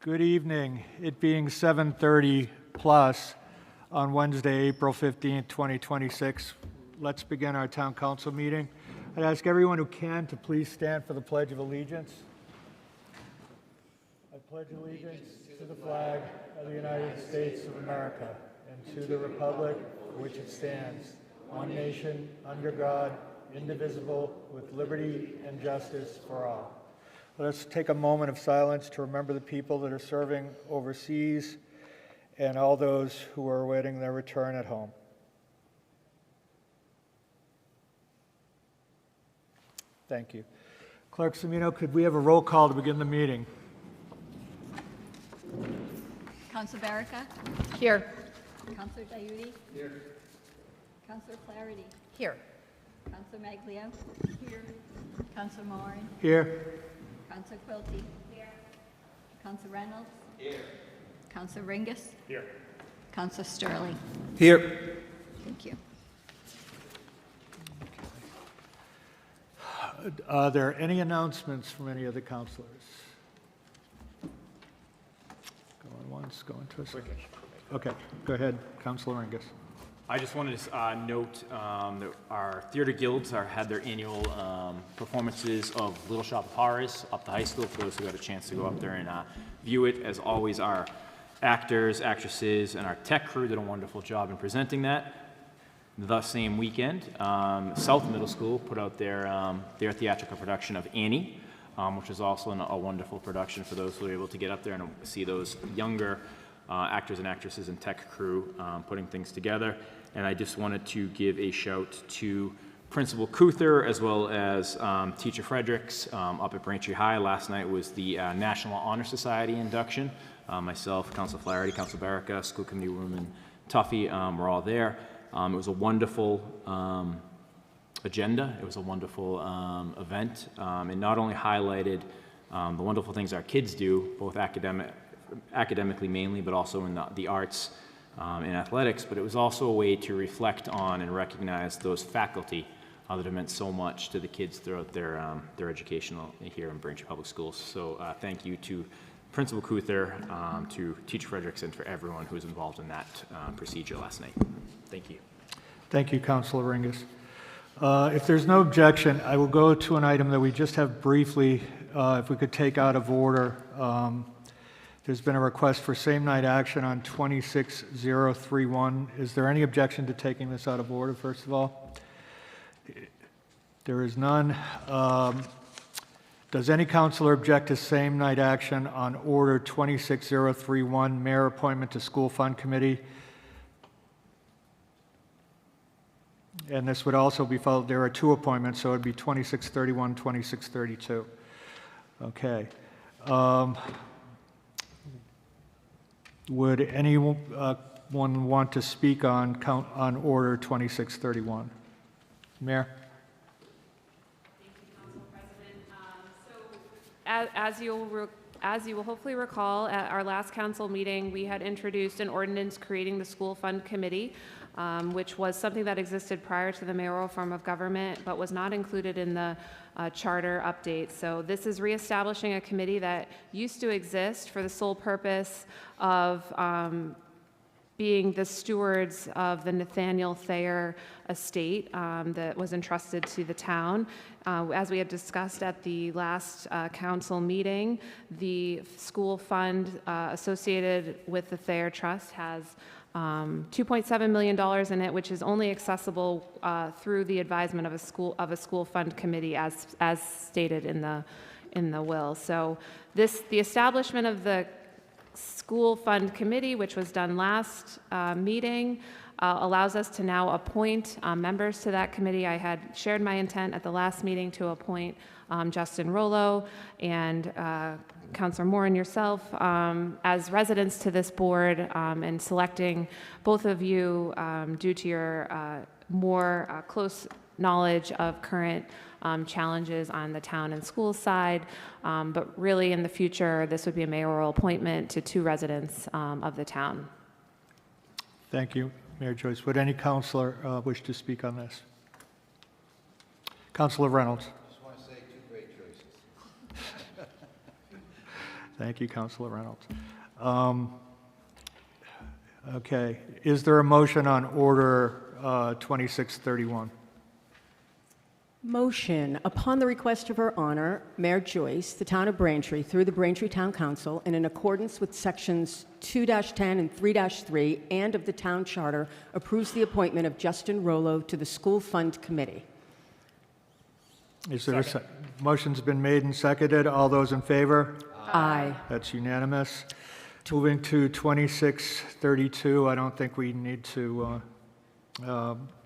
Good evening. It being 7:30 plus on Wednesday, April 15th, 2026, let's begin our town council meeting. I'd ask everyone who can to please stand for the Pledge of Allegiance. I pledge allegiance to the flag of the United States of America and to the republic for which it stands, one nation, under God, indivisible, with liberty and justice for all. Let's take a moment of silence to remember the people that are serving overseas and all those who are awaiting their return at home. Thank you. Clerk Semino, could we have a roll call to begin the meeting? Councilor Baraka? Here. Councilor Diuti? Here. Councilor Flaherty? Here. Councilor Maglio? Here. Councilor Moran? Here. Councilor Quilty? Here. Councilor Reynolds? Here. Councilor Ringus? Here. Councilor Sterling? Here. Thank you. Are there any announcements from any of the councilors? Going once, going twice. Okay, go ahead, Councilor Ringus. I just wanted to note that our theater guilds had their annual performances of Little Shop of Horrors up the high school. For those who got a chance to go up there and view it, as always, our actors, actresses, and our tech crew did a wonderful job in presenting that. The same weekend, South Middle School put out their theatrical production of Annie, which is also a wonderful production for those who are able to get up there and see those younger actors and actresses and tech crew putting things together. And I just wanted to give a shout to Principal Kuther as well as Teacher Fredericks up at Braintree High. Last night was the National Honor Society induction. Myself, Councilor Flaherty, Councilor Baraka, School Committee Woman Tuffy were all there. It was a wonderful agenda. It was a wonderful event. It not only highlighted the wonderful things our kids do, both academically mainly, but also in the arts and athletics, but it was also a way to reflect on and recognize those faculty that have meant so much to the kids throughout their educational here in Braintree Public Schools. So thank you to Principal Kuther, to Teacher Fredericks, and for everyone who was involved in that procedure last night. Thank you. Thank you, Councilor Ringus. If there's no objection, I will go to an item that we just have briefly, if we could take out of order. There's been a request for same-night action on 26031. Is there any objection to taking this out of order, first of all? There is none. Does any councilor object to same-night action on Order 26031, Mayor Appointment to School Fund Committee? And this would also be followed, there are two appointments, so it would be 2631, 2632. Okay. Would anyone want to speak on Order 2631? Mayor? Thank you, Council President. As you will hopefully recall, at our last council meeting, we had introduced an ordinance creating the School Fund Committee, which was something that existed prior to the mayoral form of government, but was not included in the charter update. So this is reestablishing a committee that used to exist for the sole purpose of being the stewards of the Nathaniel Thayer estate that was entrusted to the town. As we had discussed at the last council meeting, the school fund associated with the Thayer Trust has $2.7 million in it, which is only accessible through the advisement of a school fund committee, as stated in the will. So the establishment of the school fund committee, which was done last meeting, allows us to now appoint members to that committee. I had shared my intent at the last meeting to appoint Justin Rollo and Councilor Moore and yourself as residents to this board, and selecting both of you due to your more close knowledge of current challenges on the town and school side. But really in the future, this would be a mayoral appointment to two residents of the town. Thank you, Mayor Joyce. Would any councilor wish to speak on this? Councilor Reynolds. I just want to say two great choices. Thank you, Councilor Reynolds. Okay, is there a motion on order 2631? Motion, upon the request of Her Honor, Mayor Joyce, the Town of Braintree, through the Braintree Town Council, and in accordance with Sections 2-10 and 3-3 and of the Town Charter, approves the appointment of Justin Rollo to the School Fund Committee. Is there motion's been made and seconded? All those in favor? Aye. That's unanimous. Moving to 2632, I don't think we need to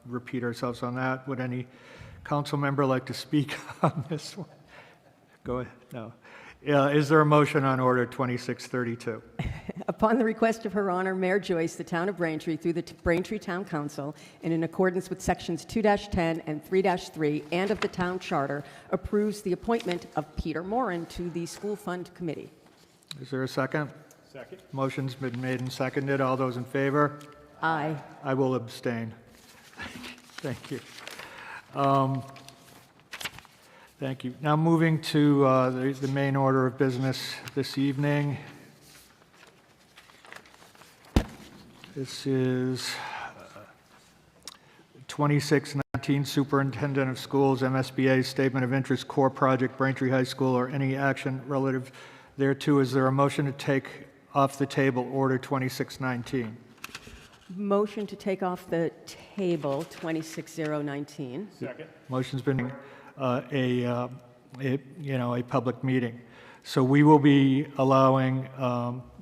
repeat ourselves on that. Would any council member like to speak on this one? Go ahead. No. Is there a motion on order 2632? Upon the request of Her Honor, Mayor Joyce, the Town of Braintree, through the Braintree Town Council, and in accordance with Sections 2-10 and 3-3 and of the Town Charter, approves the appointment of Peter Moran to the School Fund Committee. Is there a second? Second. Motion's been made and seconded. All those in favor? Aye. I will abstain. Thank you. Thank you. Now moving to the main order of business this evening. This is 2619 Superintendent of Schools, MSBA Statement of Interest, Core Project, Braintree High School, or any action relative thereto. Is there a motion to take off the table order 2619? Motion to take off the table 26019. Second. Motion's been a public meeting. So we will be allowing,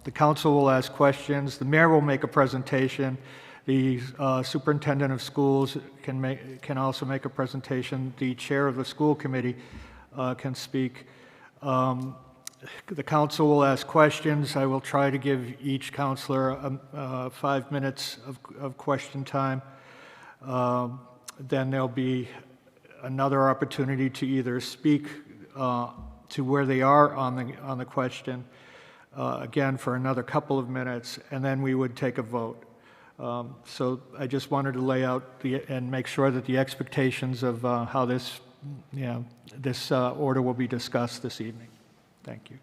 the council will ask questions, the mayor will make a presentation, the superintendent of schools can also make a presentation, the chair of the school committee can speak. The council will ask questions. I will try to give each counselor 5 minutes of question time. Then there'll be another opportunity to either speak to where they are on the question, again for another couple of minutes, and then we would take a vote. So I just wanted to lay out and make sure that the expectations of how this order will be discussed this evening. Thank you.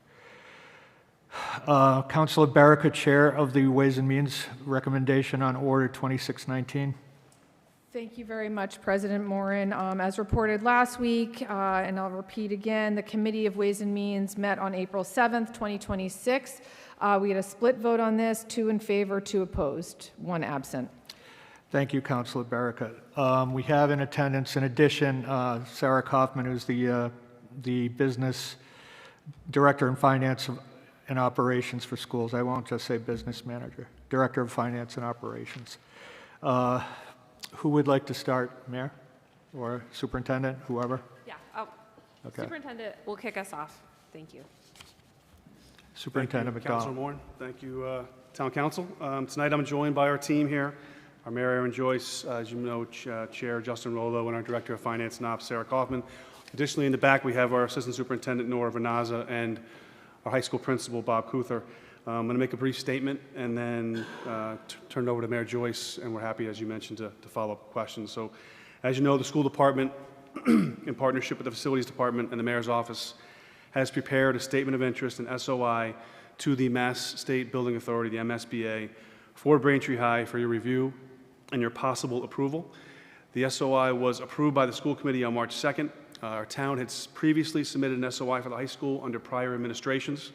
Councilor Baraka, Chair of the Ways and Means, recommendation on Order 2619. Thank you very much, President Moran. As reported last week, and I'll repeat again, the Committee of Ways and Means met on April 7th, 2026. We had a split vote on this, 2 in favor, 2 opposed, 1 absent. Thank you, Councilor Baraka. We have in attendance, in addition, Sarah Kaufman, who's the Business Director in Finance and Operations for Schools. I won't just say Business Manager. Director of Finance and Operations. Who would like to start, Mayor or Superintendent, whoever? Yeah. Okay. Superintendent will kick us off. Thank you. Superintendent Thank you, Councilor McDonald. Moore. Thank you, Town Council. Tonight I'm joined by our team here, our Mayor Aaron Joyce, as you know, Chair Justin Rollo, and our Director of Finance and Ops, Sarah Kaufman. Additionally, in the back, we have our Assistant Superintendent, Nora Vanaza, and our high school principal, Bob Kuther. I'm going to make a brief statement and then turn it over to Mayor Joyce, and we're happy, as you mentioned, to follow up questions. So, as you know, the school department, in partnership with the facilities department and the mayor's office, has prepared a statement of interest, an SOI, to the Mass State Building Authority, the MSBA, for Braintree High for your review and your possible approval. The SOI was approved by the school committee on March 2nd. Our town had previously submitted an SOI for the high school under prior administrations,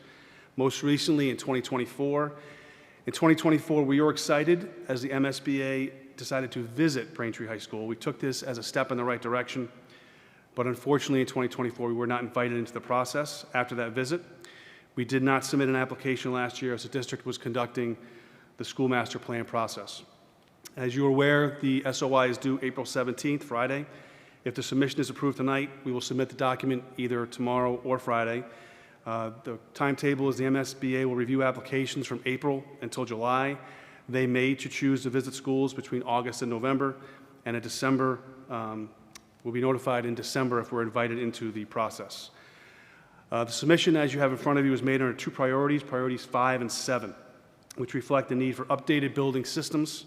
most recently in 2024. In 2024, we were excited as the MSBA decided to visit Braintree High School. We took this as a step in the right direction, but unfortunately in 2024, we were not invited into the process after that visit. We did not submit an application last year as the district was conducting the school master plan process. As you're aware, the SOI is due April 17th, Friday. If the submission is approved tonight, we will submit the document either tomorrow or Friday. The timetable is the MSBA will review applications from April until July. They may choose to visit schools between August and November, and in December, we'll be notified in December if we're invited into the process. The submission, as you have in front of you, is made under 2 priorities, priorities 5 and 7, which reflect the need for updated building systems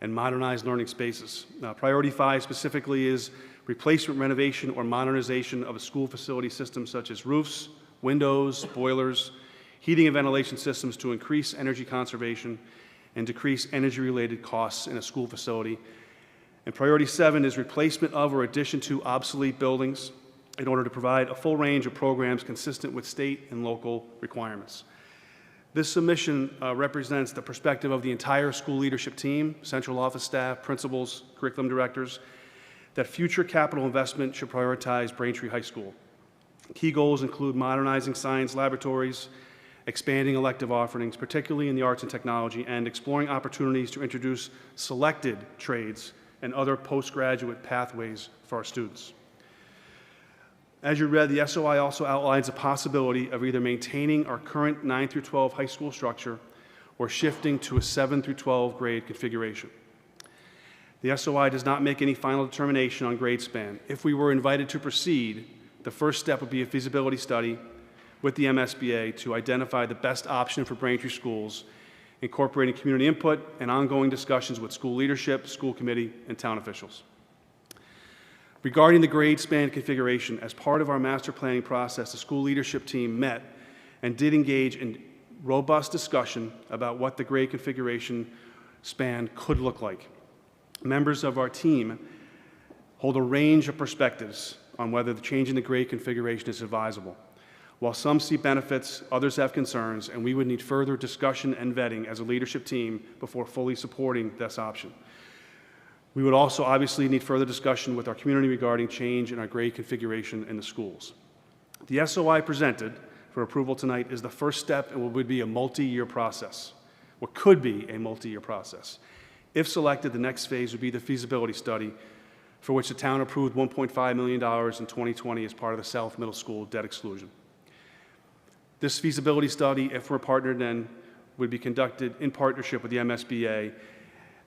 and modernized learning spaces. Priority 5 specifically is replacement, renovation, or modernization of a school facility system such as roofs, windows, boilers, heating and ventilation systems to increase energy conservation and decrease energy-related costs in a school facility. And priority 7 is replacement of or addition to obsolete buildings in order to provide a full range of programs consistent with state and local requirements. This submission represents the perspective of the entire school leadership team, central office staff, principals, curriculum directors, that future capital investment should prioritize Braintree High School. Key goals include modernizing science laboratories, expanding elective offerings, particularly in the arts and technology, and exploring opportunities to introduce selected trades and other postgraduate pathways for our students. As you read, the SOI also outlines the possibility of either maintaining our current 9 through 12 high school structure or shifting to a 7 through 12 grade configuration. The SOI does not make any final determination on grade span. If we were invited to proceed, the first step would be a feasibility study with the MSBA to identify the best option for Braintree schools, incorporating community input and ongoing discussions with school leadership, school committee, and town officials. Regarding the grade span configuration, as part of our master planning process, the school leadership team met and did engage in robust discussion about what the grade configuration span could look like. Members of our team hold a range of perspectives on whether the change in the grade configuration is advisable. While some see benefits, others have concerns, and we would need further discussion and vetting as a leadership team before fully supporting this option. We would also obviously need further discussion with our community regarding change in our grade configuration in the schools. The SOI presented for approval tonight is the first step in what would be a multi-year process, what could be a multi-year process. If selected, the next phase would be the feasibility study, for which the town approved $1.5 million in 2020 as part of the South Middle School debt exclusion. This feasibility study, if we're partnered in, would be conducted in partnership with the MSBA.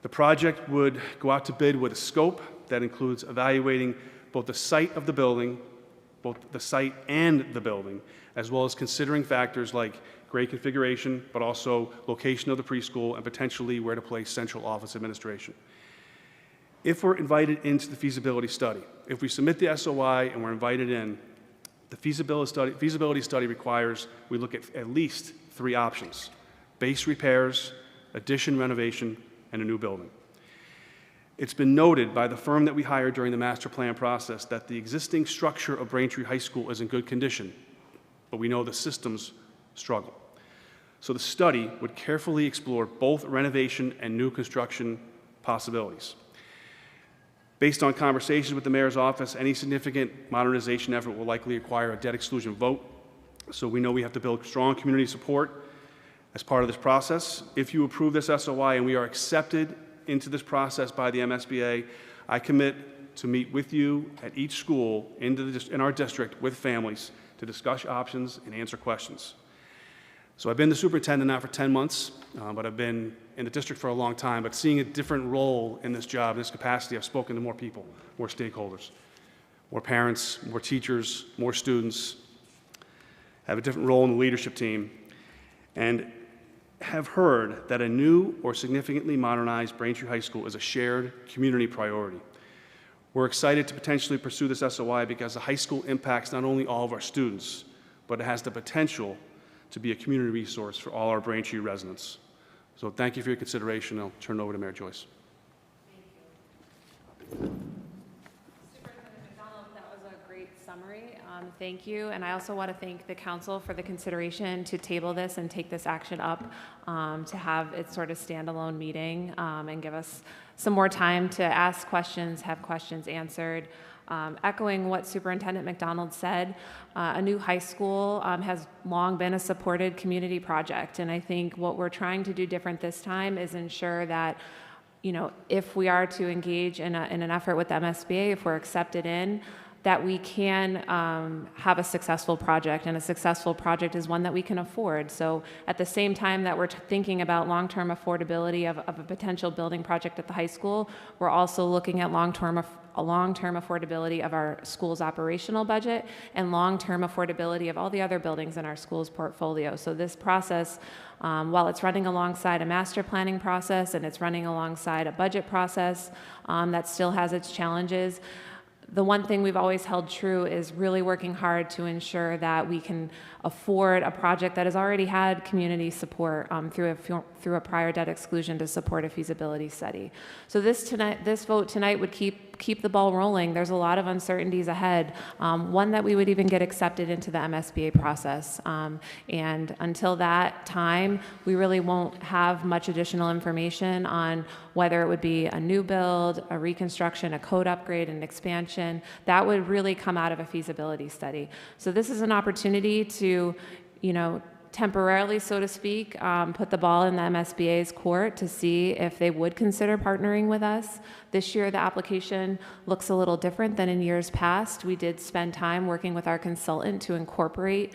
The project would go out to bid with a scope that includes evaluating both the site of the building, both the site and the building, as well as considering factors like grade configuration, but also location of the preschool and potentially where to place central office administration. If we're invited into the feasibility study, if we submit the SOI and we're invited in, the feasibility study requires we look at least 3 options: base repairs, addition renovation, and a new building. It's been noted by the firm that we hired during the master plan process that the existing structure of Braintree High School is in good condition, but we know the systems struggle. So the study would carefully explore both renovation and new construction possibilities. Based on conversations with the mayor's office, any significant modernization effort will likely require a debt exclusion vote, so we know we have to build strong community support as part of this process. If you approve this SOI and we are accepted into this process by the MSBA, I commit to meet with you at each school in our district with families to discuss options and answer questions. So I've been the superintendent now for 10 months, but I've been in the district for a long time. But seeing a different role in this job, in this capacity, I've spoken to more people, more stakeholders, more parents, more teachers, more students, have a different role in the leadership team, and have heard that a new or significantly modernized Braintree High School is a shared community priority. We're excited to potentially pursue this SOI because the high school impacts not only all of our students, but it has the potential to be a community resource for all our Braintree residents. So thank you for your consideration. I'll turn it over to Mayor Joyce. Superintendent McDonald, that was a great summary. Thank you. And I also want to thank the council for the consideration to table this and take this action up, to have its sort of standalone meeting, and give us some more time to ask questions, have questions answered. Echoing what Superintendent McDonald said, a new high school has long been a supported community project, and I think what we're trying to do different this time is ensure that, you know, if we are to engage in an effort with MSBA, if we're accepted in, that we can have a successful project, and a successful project is one that we can afford. So at the same time that we're thinking about long-term affordability of a potential building project at the high school, we're also looking at long-term affordability of our school's operational budget and long-term affordability of all the other buildings in our school's portfolio. So this process, while it's running alongside a master planning process and it's running alongside a budget process that still has its challenges, the one thing we've always held true is really working hard to ensure that we can afford a project that has already had community support through a prior debt exclusion to support a feasibility study. So this vote tonight would keep the ball rolling. There's a lot of uncertainties ahead. One, that we would even get accepted into the MSBA process. And until that time, we really won't have much additional information on whether it would be a new build, a reconstruction, a code upgrade, an expansion. That would really come out of a feasibility study. So this is an opportunity to, temporarily, so to speak, put the ball in the MSBA's court to see if they would consider partnering with us. This year, the application looks a little different than in years past. We did spend time working with our consultant to incorporate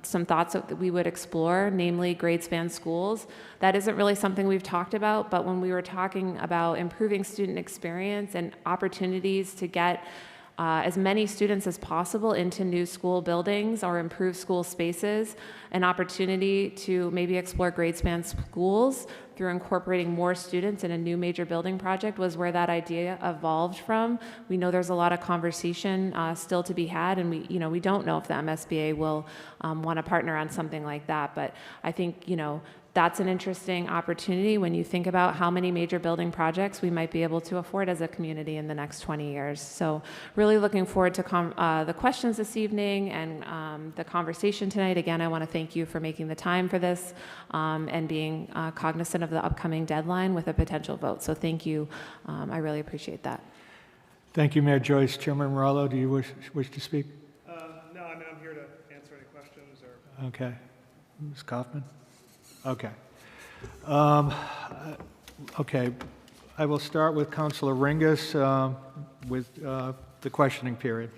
some thoughts that we would explore, namely grade span schools. That isn't really something we've talked about, but when we were talking about improving student experience and opportunities to get as many students as possible into new school buildings or improved school spaces, an opportunity to maybe explore grade span schools through incorporating more students in a new major building project was where that idea evolved from. We know there's a lot of conversation still to be had, and we don't know if the MSBA will want to partner on something like that, but I think, that's an interesting opportunity when you think about how many major building projects we might be able to afford as a community in the next 20 years. So really looking forward to the questions this evening and the conversation tonight. Again, I want to thank you for making the time for this and being cognizant of the upcoming deadline with a potential vote. So thank you. I really appreciate that. Thank you, Mayor Joyce. Chairman Morello, do you wish to speak? No, I'm here to answer any questions or. Okay. Ms. Kaufman? Okay. Okay. I will start with Councilor Ringus with the questioning period.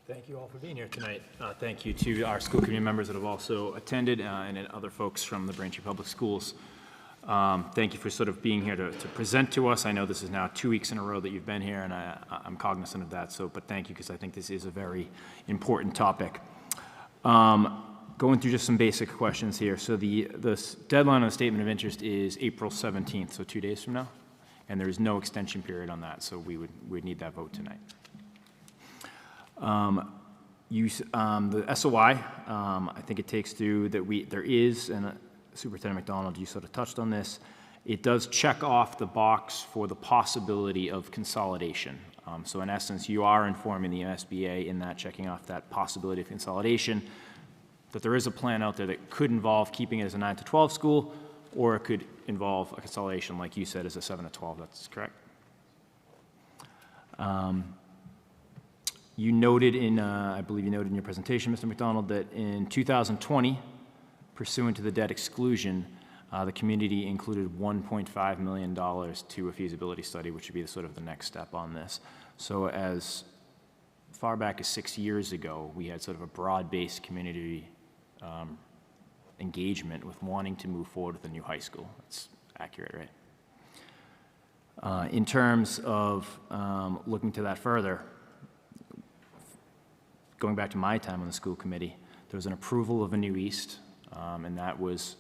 Thank you all for being here tonight. Thank you to our school committee members that have also attended and other folks from the Braintree Public Schools. Thank you for sort of being here to present to us. I know this is now 2 weeks in a row that you've been here, and I'm cognizant of that. But thank you, because I think this is a very important topic. Going through just some basic questions here. So the deadline on the statement of interest is April 17th, so 2 days from now, and there is no extension period on that. So we'd need that vote tonight. The SOI, I think it takes through that there is, and Superintendent McDonald, you sort of touched on this, it does check off the box for the possibility of consolidation. So in essence, you are informing the MSBA in that, checking off that possibility of consolidation, that there is a plan out there that could involve keeping it as a 9 to 12 school, or it could involve a consolidation, like you said, as a 7 to 12. That's correct. You noted I believe you noted in your presentation, Mr. McDonald, that in 2020, pursuant to the debt exclusion, the community included $1.5 million to a feasibility study, which would be sort of the next step on this. So as far back as 6 years ago, we had sort of a broad-based community engagement with wanting to move forward with a new high school. That's accurate, right? In terms of looking to that further, going back to my time on the school committee, there was an approval of a new east, and that was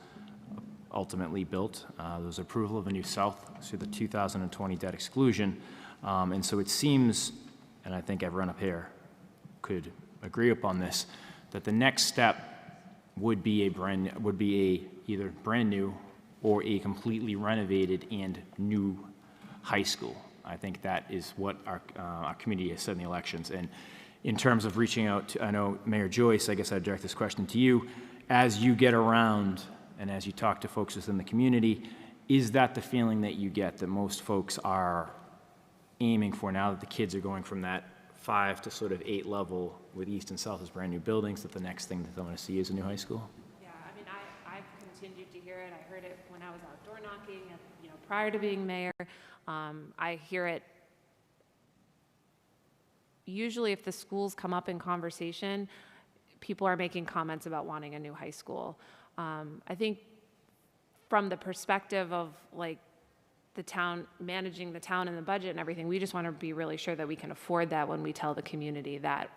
ultimately built. There was approval of a new south through the 2020 debt exclusion. And so it seems, and I think everyone up here could agree upon this, that the next step would be either brand new or a completely renovated and new high school. I think that is what our community has said in the elections. And in terms of reaching out to, I know Mayor Joyce, I guess I'd direct this question to you. As you get around and as you talk to folks within the community, is that the feeling that you get that most folks are aiming for now that the kids are going from that 5 to sort of 8 level with east and south as brand new buildings, that the next thing that they want to see is a new high school? Yeah, I mean, I've continued to hear it. I heard it when I was out door knocking, prior to being mayor. I hear it usually if the schools come up in conversation, people are making comments about wanting a new high school. I think from the perspective of like the town, managing the town and the budget and everything, we just want to be really sure that we can afford that when we tell the community that,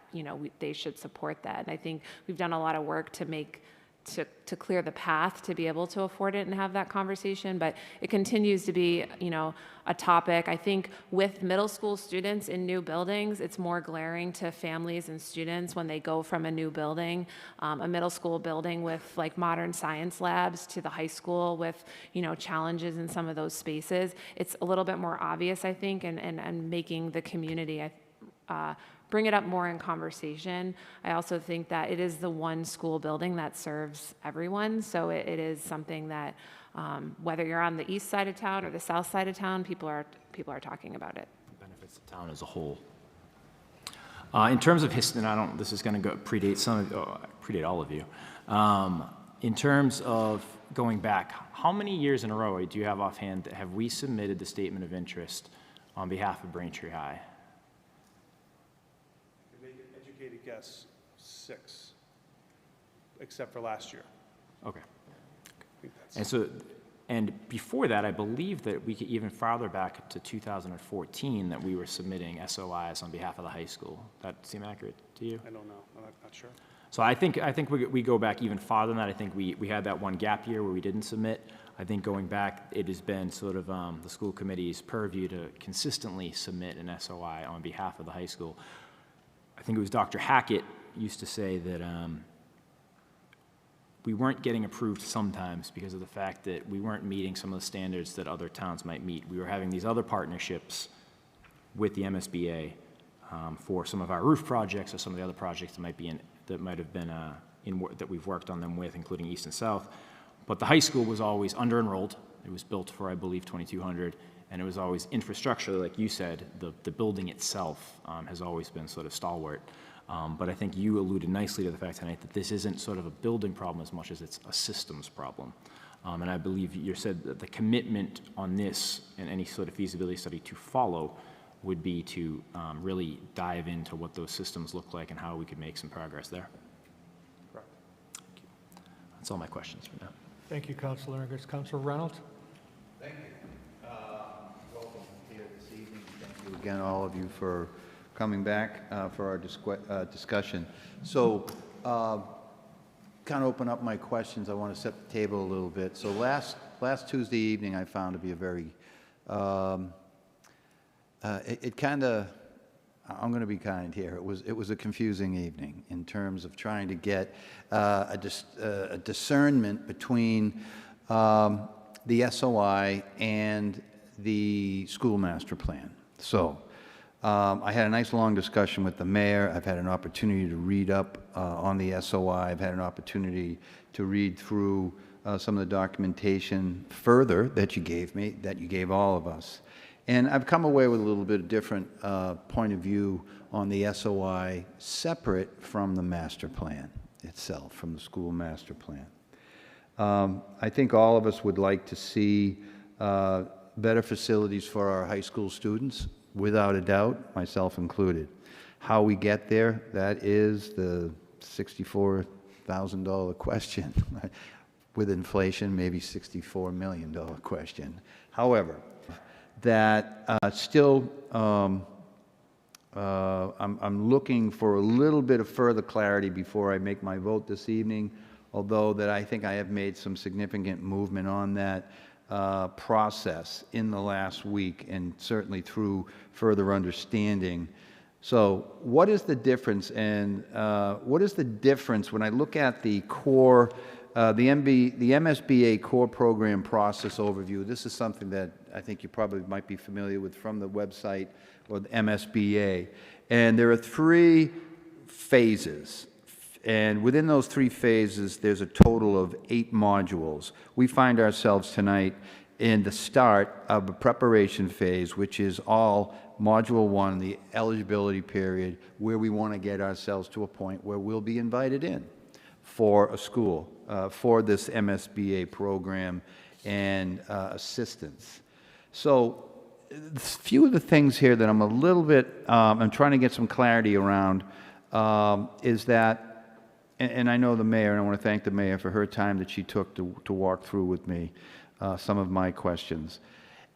they should support that. And I think we've done a lot of work to make to clear the path to be able to afford it and have that conversation, but it continues to be, a topic. I think with middle school students in new buildings, it's more glaring to families and students when they go from a new building, a middle school building with like modern science labs, to the high school with, challenges in some of those spaces. It's a little bit more obvious, I think, and making the community bring it up more in conversation. I also think that it is the one school building that serves everyone, so it is something that whether you're on the east side of town or the south side of town, people are talking about it. Benefits the town as a whole. In terms of history, and this is going to predate all of you. In terms of going back, how many years in a row do you have offhand that have we submitted the statement of interest on behalf of Braintree High? Make an educated guess, 6, except for last year. Okay. I think that's- And before that, I believe that we could even farther back to 2014 that we were submitting SOIs on behalf of the high school. That seem accurate to you? I don't know. I'm not sure. So I think we go back even farther than that. I think we had that one gap year where we didn't submit. I think going back, it has been sort of the school committee's purview to consistently submit an SOI on behalf of the high school. I think it was Dr. Hackett used to say that we weren't getting approved sometimes because of the fact that we weren't meeting some of the standards that other towns might meet. We were having these other partnerships with the MSBA for some of our roof projects or some of the other projects that might have been that we've worked on them with, including East and South. But the high school was always under-enrolled. It was built for, I believe, 2,200, and it was always infrastructure, like you said. The building itself has always been sort of stalwart. But I think you alluded nicely to the fact tonight that this isn't sort of a building problem as much as it's a systems problem. And I believe you said that the commitment on this and any sort of feasibility study to follow would be to really dive into what those systems look like and how we could make some progress there. Correct. Thank you. That's all my questions for now. Thank you, Councilor Ingers. Councilor Reynolds? Thank you. Welcome here this evening. Thank you again, all of you, for coming back for our discussion. So, kind of open up my questions. I want to set the table a little bit. So last Tuesday evening, I found to be a very, I'm going to be kind here. It was a confusing evening in terms of trying to get a discernment between the SOI and the school master plan. So I had a nice long discussion with the mayor. I've had an opportunity to read up on the SOI. I've had an opportunity to read through some of the documentation further that you gave me, that you gave all of us. And I've come away with a little bit of different point of view on the SOI separate from the master plan itself, from the school master plan. I think all of us would like to see better facilities for our high school students, without a doubt, myself included. How we get there, that is the $64,000 question. With inflation, maybe $64 million question. However, that still, I'm looking for a little bit of further clarity before I make my vote this evening, although that I think I have made some significant movement on that process in the last week, and certainly through further understanding. So what is the difference, and what is the difference when I look at the core, the MSBA core program process overview? This is something that I think you probably might be familiar with from the website or the MSBA. And there are 3 phases. And within those 3 phases, there's a total of 8 modules. We find ourselves tonight in the start of a preparation phase, which is all Module 1, the eligibility period, where we want to get ourselves to a point where we'll be invited in for a school, for this MSBA program and assistance. So a few of the things here that I'm a little bit, I'm trying to get some clarity around is that, and I know the mayor, and I want to thank the mayor for her time that she took to walk through with me some of my questions.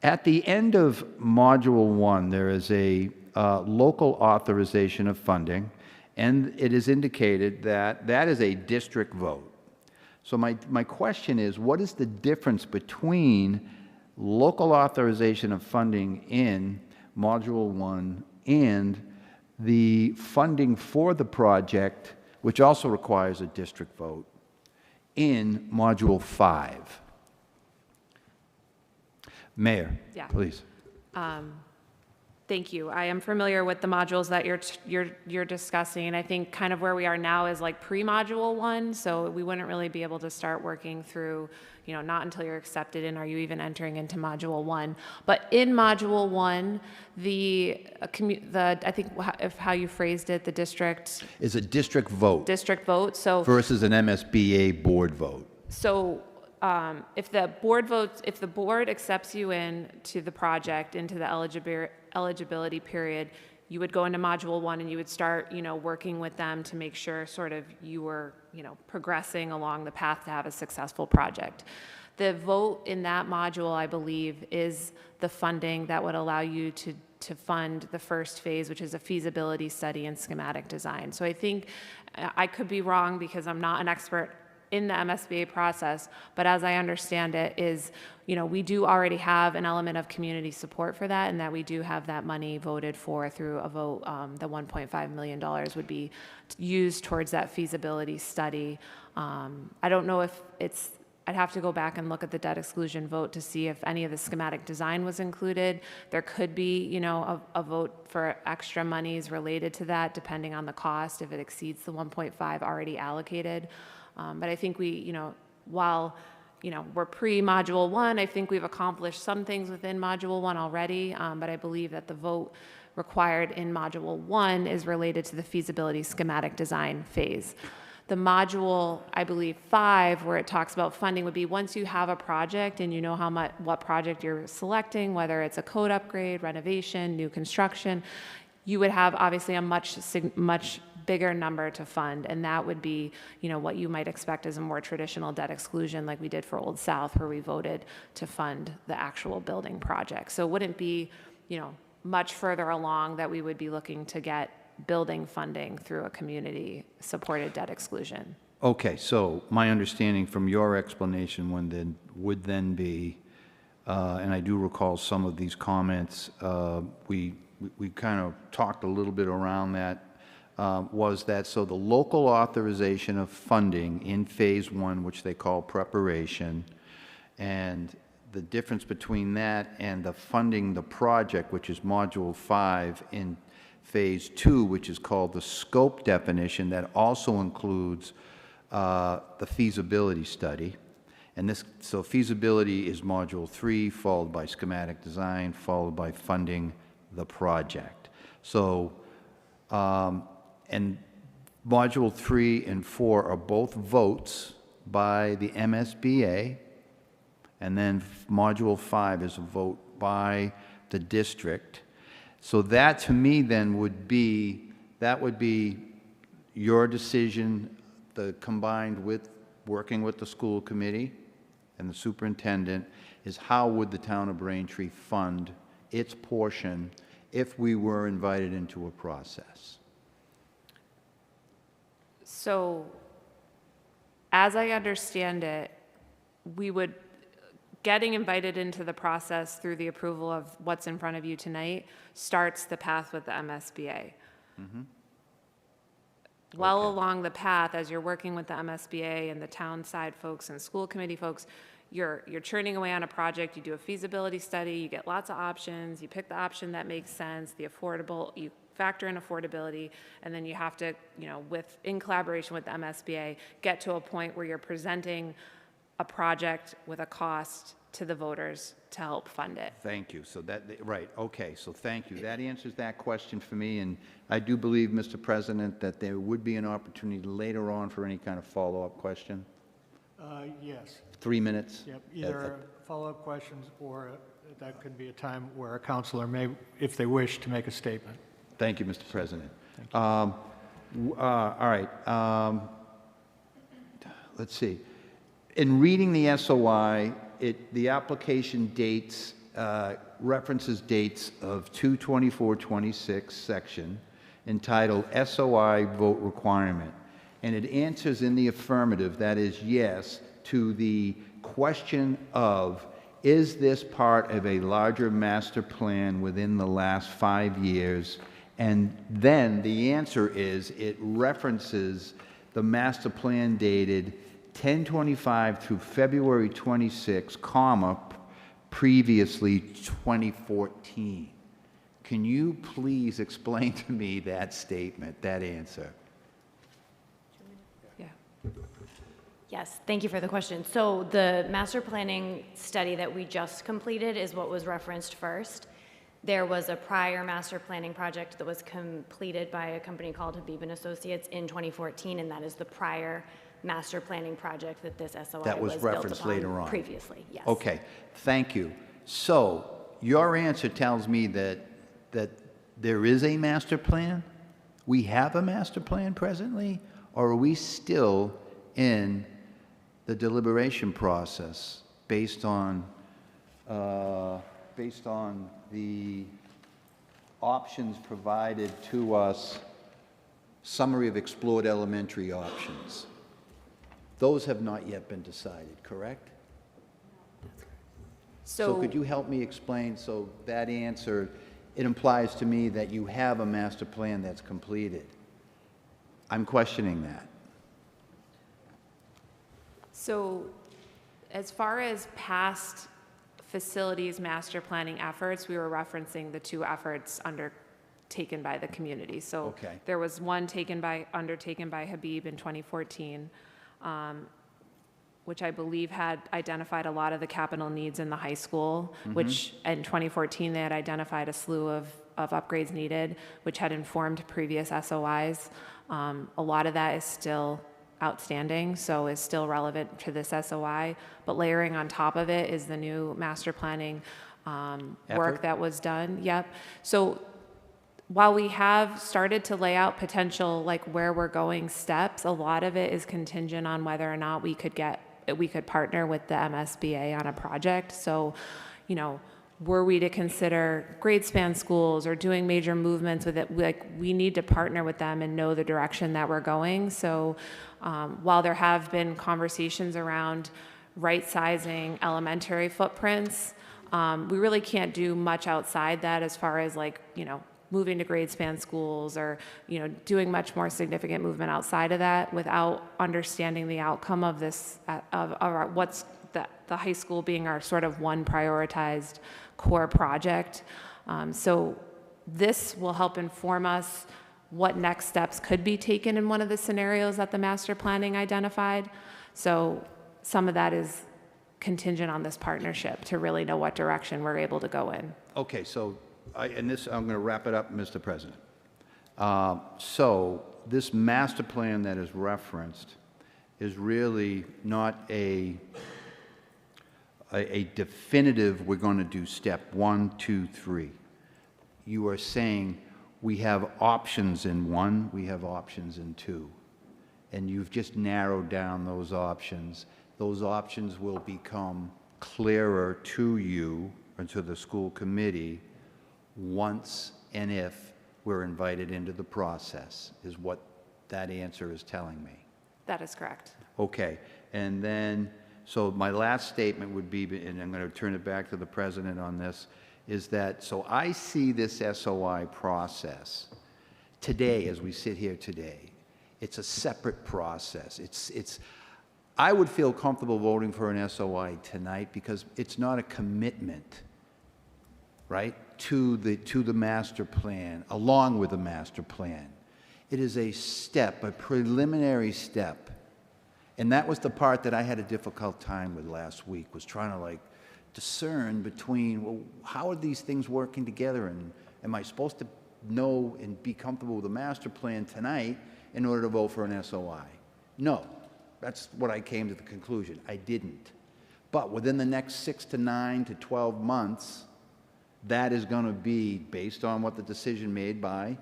At the end of Module 1, there is a local authorization of funding, and it is indicated that that is a district vote. So my question is, what is the difference between local authorization of funding in Module 1 and the funding for the project, which also requires a district vote, in Module 5? Mayor, Yeah. please. Thank you. I am familiar with the modules that you're discussing, and I think kind of where we are now is like pre-module 1, so we wouldn't really be able to start working through, not until you're accepted and are you even entering into module 1. But in module 1, I think if how you phrased it, the district Is a district vote vote. So versus an MSBA board vote. So if the board accepts you in to the project, into the eligibility period, you would go into module 1 and you would start, working with them to make sure sort of you were, progressing along the path to have a successful project. The vote in that module, I believe, is the funding that would allow you to fund the first phase, which is a feasibility study and schematic design. So I think I could be wrong because I'm not an expert in the MSBA process, but as I understand it is, we do already have an element of community support for that, and that we do have that money voted for through a vote. The $1.5 million would be used towards that feasibility study. I don't know if I'd have to go back and look at the debt exclusion vote to see if any of the schematic design was included. There could be, a vote for extra monies related to that, depending on the cost, if it exceeds the 1.5 already allocated. But I think while, we're pre-module 1, I think we've accomplished some things within module 1 already, but I believe that the vote required in module 1 is related to the feasibility schematic design phase. The module, I believe, 5, where it talks about funding, would be once you have a project and you know what project you're selecting, whether it's a code upgrade, renovation, new construction, you would have obviously a much bigger number to fund, and that would be, what you might expect as a more traditional debt exclusion like we did for Old South, where we voted to fund the actual building project. So it wouldn't be, much further along that we would be looking to get building funding through a community-supported debt exclusion. Okay, so my understanding from your explanation would then be, and I do recall some of these comments, we kind of talked a little bit around that, was that so the local authorization of funding in phase 1, which they call preparation, and the difference between that and the funding the project, which is module 5 in phase 2, which is called the scope definition, that also includes the feasibility study. And so feasibility is module 3, followed by schematic design, followed by funding the project. So, and module 3 and 4 are both votes by the MSBA, and then module 5 is a vote by the district. So that to me then would be your decision, combined with working with the school committee and the superintendent, is how would the town of Braintree fund its portion if we were invited into a process. So, as I understand it, getting invited into the process through the approval of what's in front of you tonight starts the path with the MSBA. Mm-hmm. Well, Okay. along the path, as you're working with the MSBA and the town side folks and school committee folks, you're churning away on a project, you do a feasibility study, you get lots of options, you pick the option that makes sense, you factor in affordability, and then you have to, in collaboration with the MSBA, get to a point where you're presenting a project with a cost to the voters to help fund it. Thank you. So right, okay, so thank you. That answers that question for me, and I do believe, Mr. President, that there would be an opportunity later on for any kind of follow-up question. Yes. 3 minutes? Yep, either follow-up questions, or that could be a time where a counselor may, if they wish, to make a statement. Thank you, Mr. President. All right. Let's see. In reading the SOI, the application dates, references dates of 2/24/26 section entitled SOI Vote Requirement. and it answers in the affirmative, that is yes, to the question of, is this part of a larger master plan within the last 5 years? And then the answer is, it references the master plan dated 10/25 through February 26, comma, previously 2014. Can you please explain to me that statement, that answer? Yeah. Yes, thank you for the question. So the master planning study that we just completed is what was referenced first. There was a prior master planning project that was completed by a company called Habib and Associates in 2014, and that is the prior master planning project that this SOI That was built referenced upon later on. previously. Yes. Okay, thank you. So your answer tells me that there is a master plan? We have a master plan presently? Or are we still in the deliberation process based on the options provided to us, summary of explored elementary options? Those have not yet been decided, correct? So could you help me explain, so that answer, it implies to me that you have a master plan that's completed. I'm questioning that. So as far as past facilities master planning efforts, we were referencing the 2 efforts undertaken by the community. So Okay. there was one undertaken by Habib in 2014, which I believe had identified a lot of the capital needs in the high school, which in 2014 they had identified a slew of upgrades needed, which had informed previous SOIs. A lot of that is still outstanding, so is still relevant to this SOI, but layering on top of it is the new master planning work that was done. Yep. So while we have started to lay out potential, like where we're going steps, a lot of it is contingent on whether or not we could partner with the MSBA on a project. So, you know, were we to consider grade span schools or doing major movements with it, like we need to partner with them and know the direction that we're going. So while there have been conversations around right-sizing elementary footprints, we really can't do much outside that as far as like, you know, moving to grade span schools or, you know, doing much more significant movement outside of that without understanding the outcome of this, of what's the high school being our sort of one prioritized core project. So this will help inform us what next steps could be taken in one of the scenarios that the master planning identified. So some of that is contingent on this partnership to really know what direction we're able to go in. Okay, so I'm going to wrap it up, Mr. President. So this master plan that is referenced is really not a definitive, we're going to do step 1, 2, 3. You are saying we have options in 1, we have options in 2. And you've just narrowed down those options. Those options will become clearer to you and to the school committee once and if we're invited into the process, is what that answer is telling me. That is correct. Okay, and then, so my last statement would be, and I'm going to turn it back to the president on this, is that, so I see this SOI process today, as we sit here today, it's a separate process. I would feel comfortable voting for an SOI tonight because it's not a commitment, right, to the master plan, along with the master plan. It is a step, a preliminary step. And that was the part that I had a difficult time with last week, was trying to like discern between, well, how are these things working together? And am I supposed to know and be comfortable with the master plan tonight in order to vote for an SOI? No, that's what I came to the conclusion. I didn't. But within the next 6 to 9 to 12 months, that is going to be based on what the decision made by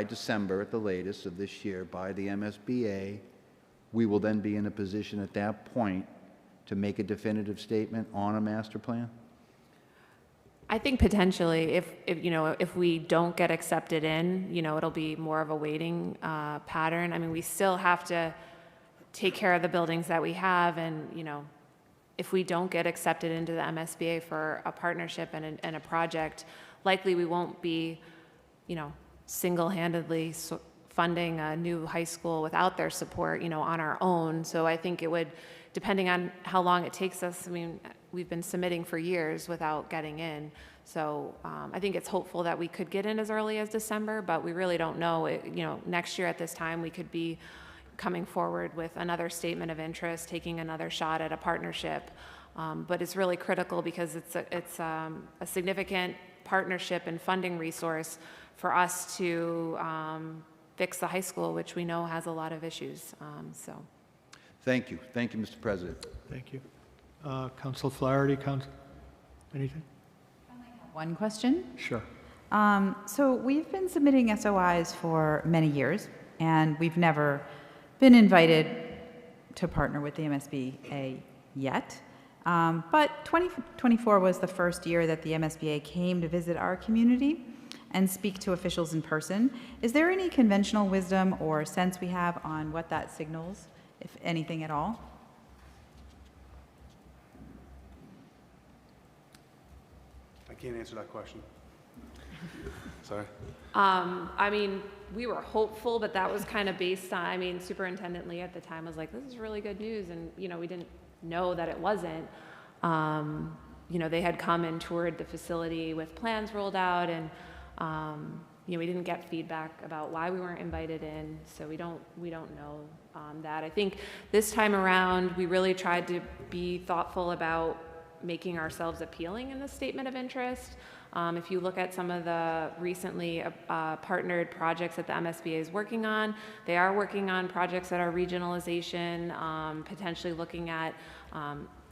December at the latest of this year by the MSBA. We will then be in a position at that point to make a definitive statement on a master plan? I think potentially, if we don't get accepted in, it'll be more of a waiting pattern. I mean, we still have to take care of the buildings that we have, and if we don't get accepted into the MSBA for a partnership and a project, likely we won't be, single-handedly funding a new high school without their support, on our own. So I think it would, depending on how long it takes us, I mean, we've been submitting for years without getting in. So I think it's hopeful that we could get in as early as December, but we really don't know. Next year at this time, we could be coming forward with another statement of interest, taking another shot at a partnership. But it's really critical because it's a significant partnership and funding resource for us to fix the high school, which we know has a lot of issues. Thank you. Thank you, Mr. President. Thank you. Council Flaherty, anything? One question. Sure. So we've been submitting SOIs for many years, and we've never been invited to partner with the MSBA yet. But 2024 was the first year that the MSBA came to visit our community and speak to officials in person. Is there any conventional wisdom or sense we have on what that signals, if anything at all? I can't answer that question. Sorry. I mean, we were hopeful, but that was kind of based on, I mean, Superintendent Lee at the time was like, this is really good news. And, we didn't know that it wasn't. They had come and toured the facility with plans rolled out, and, we didn't get feedback about why we weren't invited in. So we don't know that. I think this time around, we really tried to be thoughtful about making ourselves appealing in the statement of interest. If you look at some of the recently partnered projects that the MSBA is working on, they are working on projects that are regionalization, potentially looking at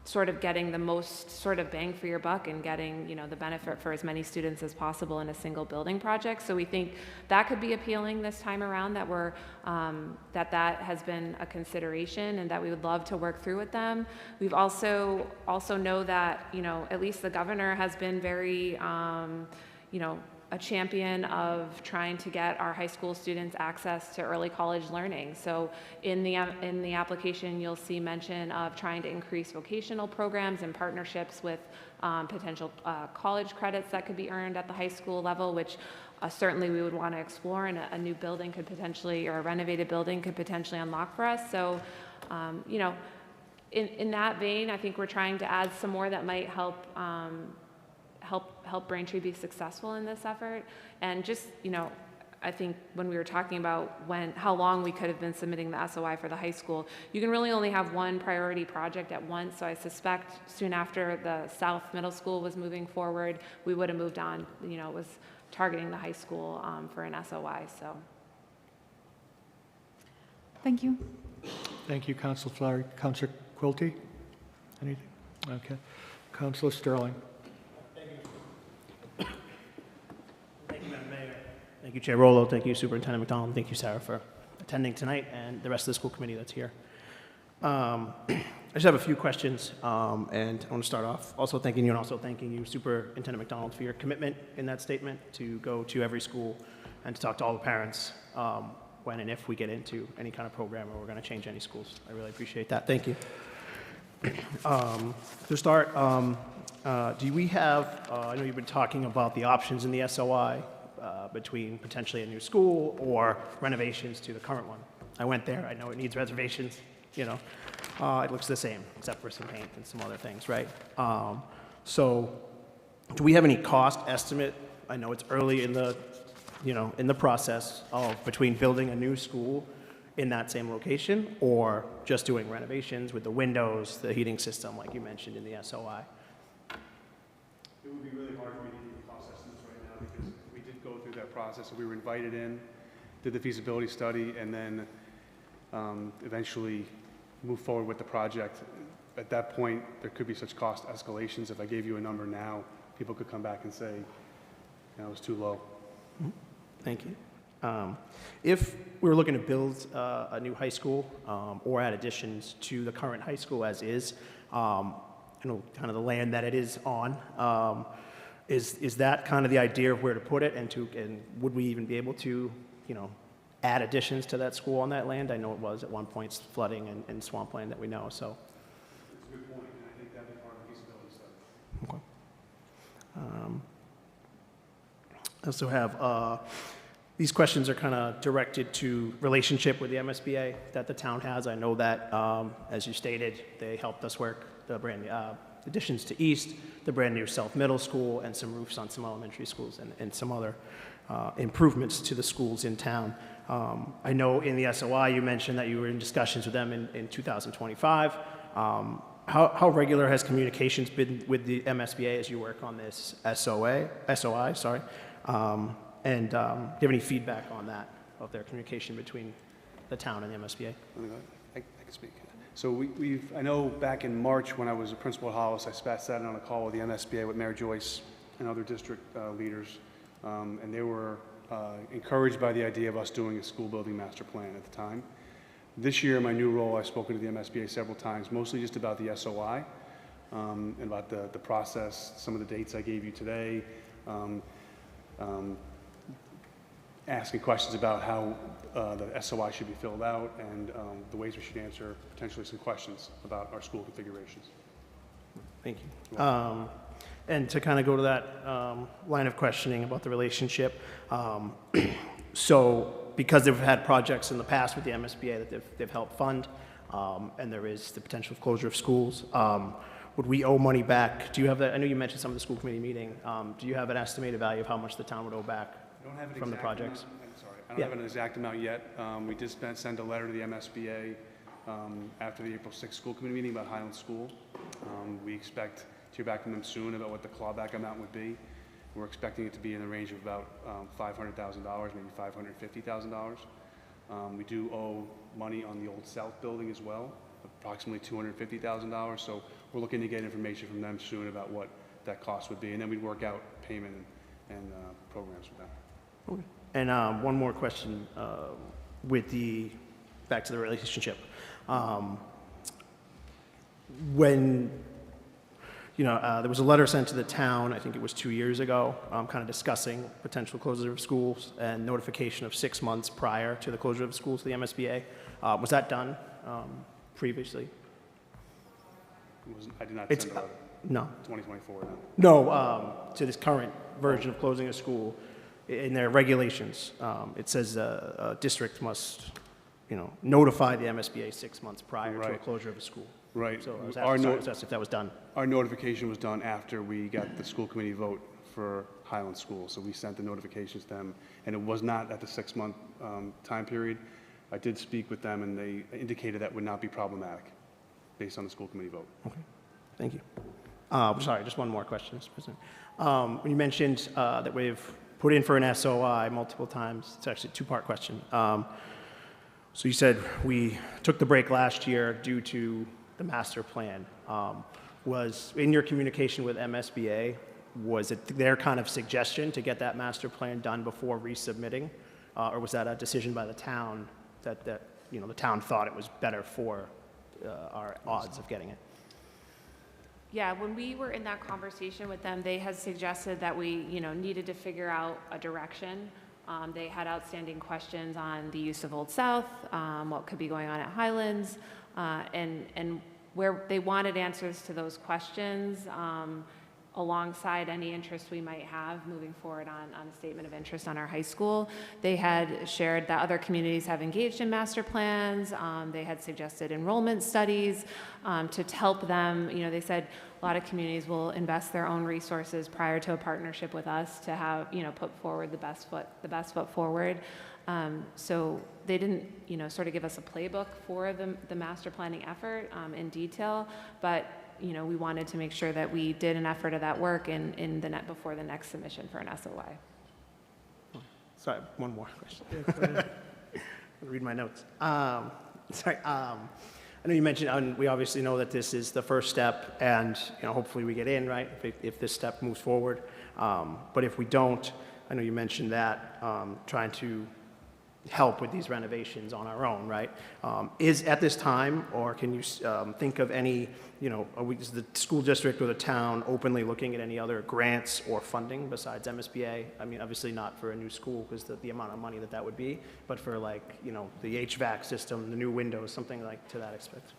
sort of getting the most sort of bang for your buck and getting, the benefit for as many students as possible in a single building project. So we think that could be appealing this time around, that we're, that has been a consideration and that we would love to work through with them. We've also know that, at least the governor has been very, a champion of trying to get our high school students access to early college learning. So in the application, you'll see mention of trying to increase vocational programs and partnerships with potential college credits that could be earned at the high school level, which certainly we would want to explore, and a new building could potentially, or a renovated building could potentially unlock for us. So, in that vein, I think we're trying to add some more that might help help Braintree be successful in this effort. And just, I think when we were talking about how long we could have been submitting the SOI for the high school, you can really only have one priority project at once. So I suspect soon after the South Middle School was moving forward, we would have moved on. It was targeting the high school for an SOI. So. Thank you. Thank you, Council Flaherty. Councilor Quilty, anything? Okay. Councilor Sterling. Thank you, Chair Rollo. Thank you, Superintendent McDonald. Thank you, Sarah, for attending tonight, and the rest of the school committee that's here. I just have a few questions, and I want to start off also thanking you, and also thanking you, Superintendent McDonald, for your commitment in that statement to go to every school and to talk to all the parents when and if we get into any kind of program or we're going to change any schools. I really appreciate that. Thank you. To start, do we have, I know you've been talking about the options in the SOI, between potentially a new school or renovations to the current one. I went there. I know it needs reservations. It looks the same except for some paint and some other things, right? So, do we have any cost estimate? I know it's early in the, in the process of between building a new school in that same location or just doing renovations with the windows, the heating system, like you mentioned in the SOI. It would be really hard for me to give you cost estimates right now because we did go through that process. So we were invited in, did the feasibility study, and then eventually moved forward with the project. At that point, there could be such cost escalations. If I gave you a number now, people could come back and say, it was too low. Thank you. If we were looking to build a new high school or add additions to the current high school as is, kind of the land that it is on, Is that kind of the idea of where to put it, and would we even be able to, add additions to that school on that land? I know it was at one point flooding and swampland that we know, so. It's a good point, and I think that'd be part of the feasibility study. Okay. I also have, these questions are kind of directed to relationship with the MSBA that the town has. I know that, as you stated, they helped us work the brand additions to East, the brand new South Middle School, and some roofs on some elementary schools and some other improvements to the schools in town. I know in the SOI you mentioned that you were in discussions with them in 2025. How regular has communications been with the MSBA as you work on this SOI? And do you have any feedback on that, of their communication between the town and the MSBA? I can speak. So I know back in March when I was a principal at Hollis, I sat on a call with the MSBA with Mayor Joyce and other district leaders, and they were encouraged by the idea of us doing a school building master plan at the time. This year, in my new role, I've spoken to the MSBA several times, mostly just about the SOI, and about the process, some of the dates I gave you today, asking questions about how the SOI should be filled out and the ways we should answer potentially some questions about our school configurations. Thank you. And to kind of go to that line of questioning about the relationship, so because they've had projects in the past with the MSBA that they've helped fund, and there is the potential of closure of schools, would we owe money back? Do you have that? I know you mentioned some of the school committee meeting. Do you have an estimated value of how much the town would owe back from the projects? I don't have an exact amount yet. We did send a letter to the MSBA after the April 6th school committee meeting about Highland School. We expect to hear back from them soon about what the clawback amount would be. We're expecting it to be in the range of about $500,000, maybe $550,000. We do owe money on the Old South building as well, approximately $250,000. So we're looking to get information from them soon about what that cost would be, and then we'd work out payment and programs with them. Okay. And one more question back to the relationship. When, there was a letter sent to the town, I think it was 2 years ago, kind of discussing potential closure of schools and notification of 6 months prior to the closure of schools to the MSBA. Was that done previously? I did not send a letter. No. 2024, no. No, to this current version of closing a school. In their regulations, it says a district must, notify the MSBA 6 months prior to a closure of a school. Right. So I was asking if that was done. Our notification was done after we got the school committee vote for Highland School. So we sent the notifications to them, and it was not at the 6-month time period. I did speak with them, and they indicated that would not be problematic based on the school committee vote. Okay. Thank you. Sorry, just one more question, Mr. President. When you mentioned that we've put in for an SOI multiple times, it's actually a two-part question. So you said we took the break last year due to the master plan. Was in your communication with MSBA, was it their kind of suggestion to get that master plan done before resubmitting? Or was that a decision by the town that the town thought it was better for our odds of getting it? Yeah, when we were in that conversation with them, they had suggested that we, needed to figure out a direction. They had outstanding questions on the use of Old South, what could be going on at Highlands, and where they wanted answers to those questions alongside any interest we might have moving forward on a statement of interest on our high school. They had shared that other communities have engaged in master plans. They had suggested enrollment studies to help them. They said a lot of communities will invest their own resources prior to a partnership with us to have, put forward the best foot forward. So they didn't, sort of give us a playbook for the master planning effort in detail, but we wanted to make sure that we did an effort of that work before the next submission for an SOI. Sorry, one more question. I'll read my notes. I know you mentioned, we obviously know that this is the first step, and hopefully we get in, right, if this step moves forward. But if we don't, I know you mentioned that, trying to help with these renovations on our own, right? Is at this time, or can you think of any, is the school district or the town openly looking at any other grants or funding besides MSBA? I mean, obviously not for a new school because the amount of money that would be, but for like, the HVAC system, the new windows, something like to that aspect.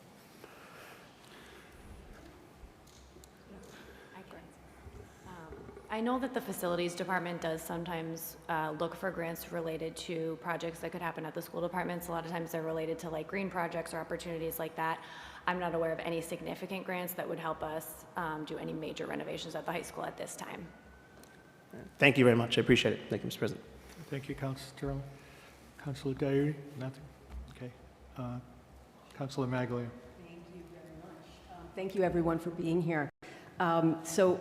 I know that the facilities department does sometimes look for grants related to projects that could happen at the school departments. A lot of times they're related to like green projects or opportunities like that. I'm not aware of any significant grants that would help us do any major renovations at the high school at this time. Thank you very much. I appreciate it. Thank you, Mr. President. Thank you, Councilor Sterling. Councilor Diary? Nothing? Okay. Councilor Maglia? Thank you very much. Thank you, everyone, for being here. So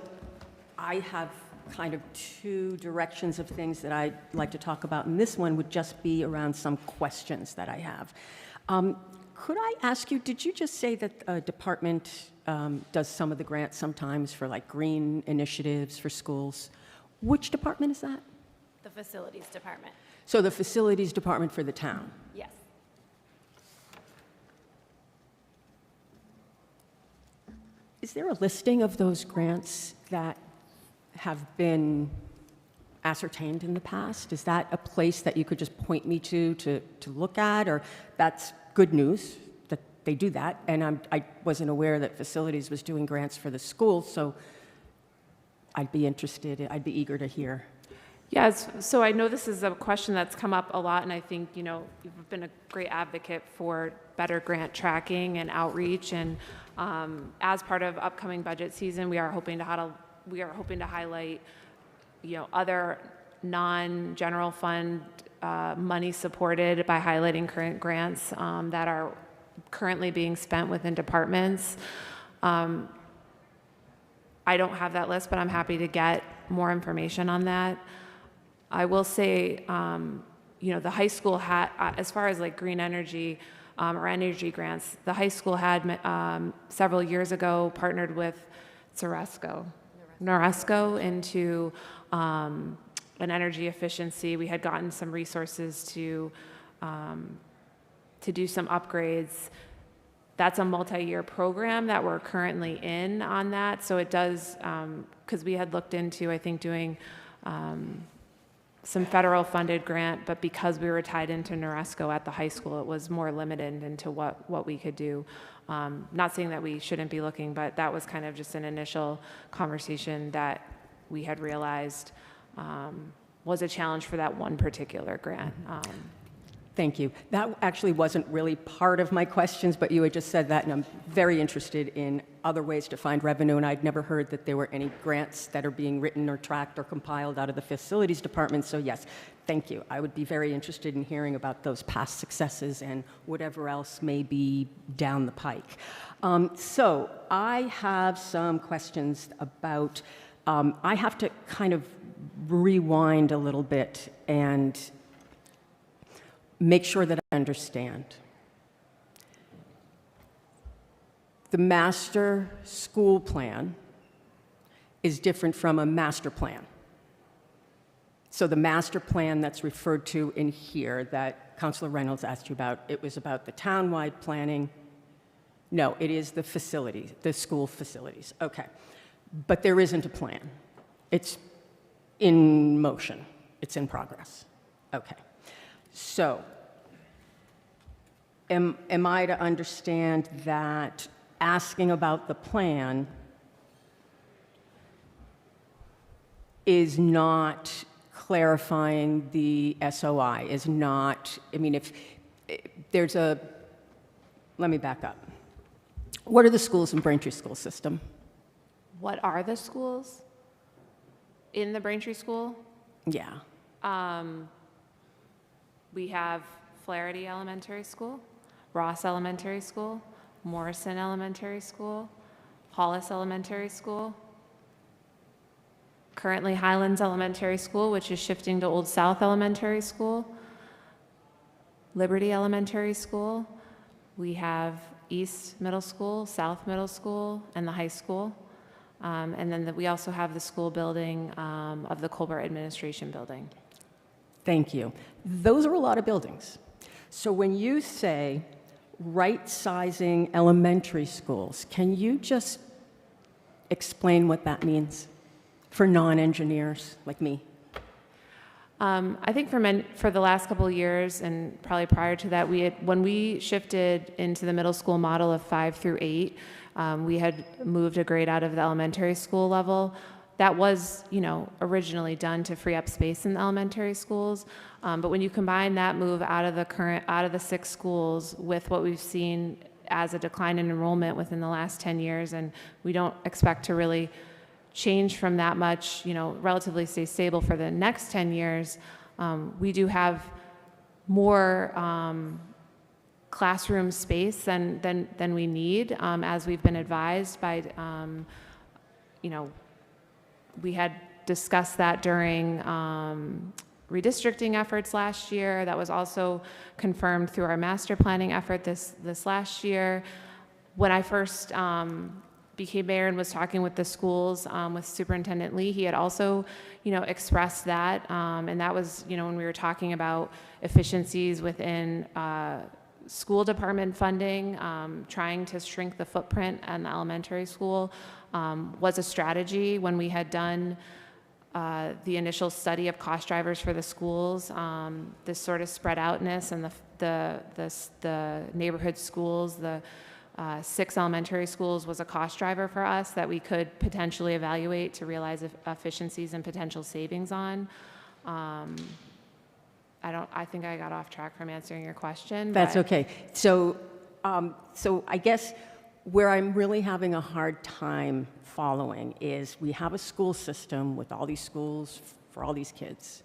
I have kind of two directions of things that I'd like to talk about, and this one would just be around some questions that I have. Could I ask you, did you just say that a department does some of the grants sometimes for like green initiatives for schools? Which department is that? The facilities department. So the facilities department for the town? Yes. Is there a listing of those grants that have been ascertained in the past? Is that a place that you could just point me to look at? Or that's good news that they do that. And I wasn't aware that facilities was doing grants for the school, so I'd be eager to hear. Yes, so I know this is a question that's come up a lot, and I think, you've been a great advocate for better grant tracking and outreach, and as part of upcoming budget season, we are hoping to highlight, other non-general fund money supported by highlighting current grants that are currently being spent within departments. I don't have that list, but I'm happy to get more information on that. I will say, the high school had, as far as like green energy or energy grants, the high school had several years ago partnered with Noresco into an energy efficiency. We had gotten some resources to do some upgrades. That's a multi-year program that we're currently in on that. So it does, because we had looked into, I think, doing some federal funded grant, but because we were tied into Noresco at the high school, it was more limited into what we could do. Not saying that we shouldn't be looking, but that was kind of just an initial conversation that we had realized was a challenge for that one particular grant. Thank you. That actually wasn't really part of my questions, but you had just said that, and I'm very interested in other ways to find revenue, and I'd never heard that there were any grants that are being written or tracked or compiled out of the facilities department, so yes, thank you. I would be very interested in hearing about those past successes and whatever else may be down the pike. So I have some questions about, I have to kind of rewind a little bit and make sure that I understand. The master school plan is different from a master plan. So the master plan that's referred to in here that Councilor Reynolds asked you about, it was about the townwide planning. No, it is the facilities, the school facilities. Okay. But there isn't a plan. It's in motion. It's in progress. Okay. So, am I to understand that asking about the plan is not clarifying the SOI, is not, I mean, if there's a, let me back up. What are the schools in Braintree school system? What are the schools in the Braintree school? Yeah. We have Flaherty Elementary School, Ross Elementary School, Morrison Elementary School, Hollis Elementary School, currently Highlands Elementary School, which is shifting to Old South Elementary School, Liberty Elementary School. We have East Middle School, South Middle School, and the high school. And then we also have the school building of the Colbert Administration Building. Thank you. Those are a lot of buildings. So when you say right-sizing elementary schools, can you just explain what that means for non-engineers like me? I think for the last couple of years, and probably prior to that, when we shifted into the middle school model of 5 through 8, we had moved a grade out of the elementary school level. That was, originally done to free up space in the elementary schools. But when you combine that move out of the 6 schools with what we've seen as a decline in enrollment within the last 10 years, and we don't expect to really change from that much, relatively stay stable for the next 10 years, we do have more classroom space than we need, as we've been advised by, we had discussed that during redistricting efforts last year. That was also confirmed through our master planning effort this last year. When I first became mayor and was talking with the schools, with Superintendent Lee, he had also, expressed that, and that was, when we were talking about efficiencies within school department funding, trying to shrink the footprint in the elementary school was a strategy when we had done the initial study of cost drivers for the schools. This sort of spread outness and the neighborhood schools, the 6 elementary schools was a cost driver for us that we could potentially evaluate to realize efficiencies and potential savings on. I think I got off track from answering your question. That's but- okay. So I guess where I'm really having a hard time following is we have a school system with all these schools for all these kids.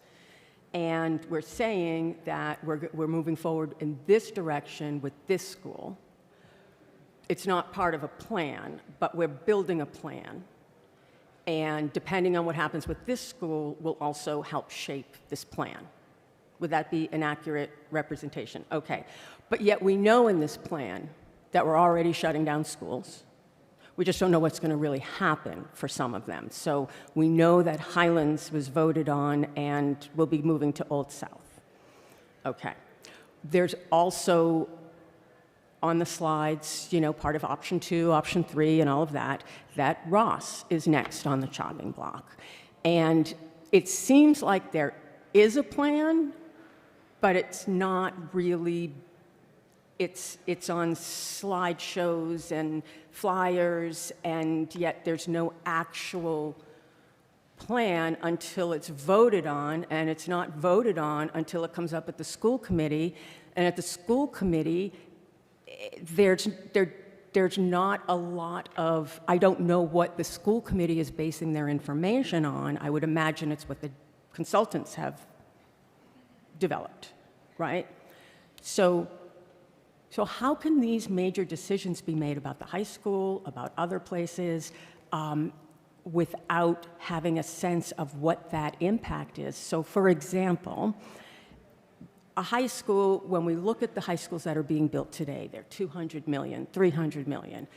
And we're saying that we're moving forward in this direction with this school. It's not part of a plan, but we're building a plan. And depending on what happens with this school will also help shape this plan. Would that be an accurate representation? Okay. But yet we know in this plan that we're already shutting down schools. We just don't know what's going to really happen for some of them. So we know that Highlands was voted on and will be moving to Old South. Okay. There's also on the slides, part of option 2, option 3, and all of that, that Ross is next on the chopping block. And it seems like there is a plan, but it's not really, it's on slideshows and flyers, and yet there's no actual plan until it's voted on, and it's not voted on until it comes up at the school committee. And at the school committee, there's not a lot of, I don't know what the school committee is basing their information on. I would imagine it's what the consultants have developed, right? So how can these major decisions be made about the high school, about other places, without having a sense of what that impact is? So for example, a high school, when we look at the high schools that are being built today, they're 200 million, 300 million.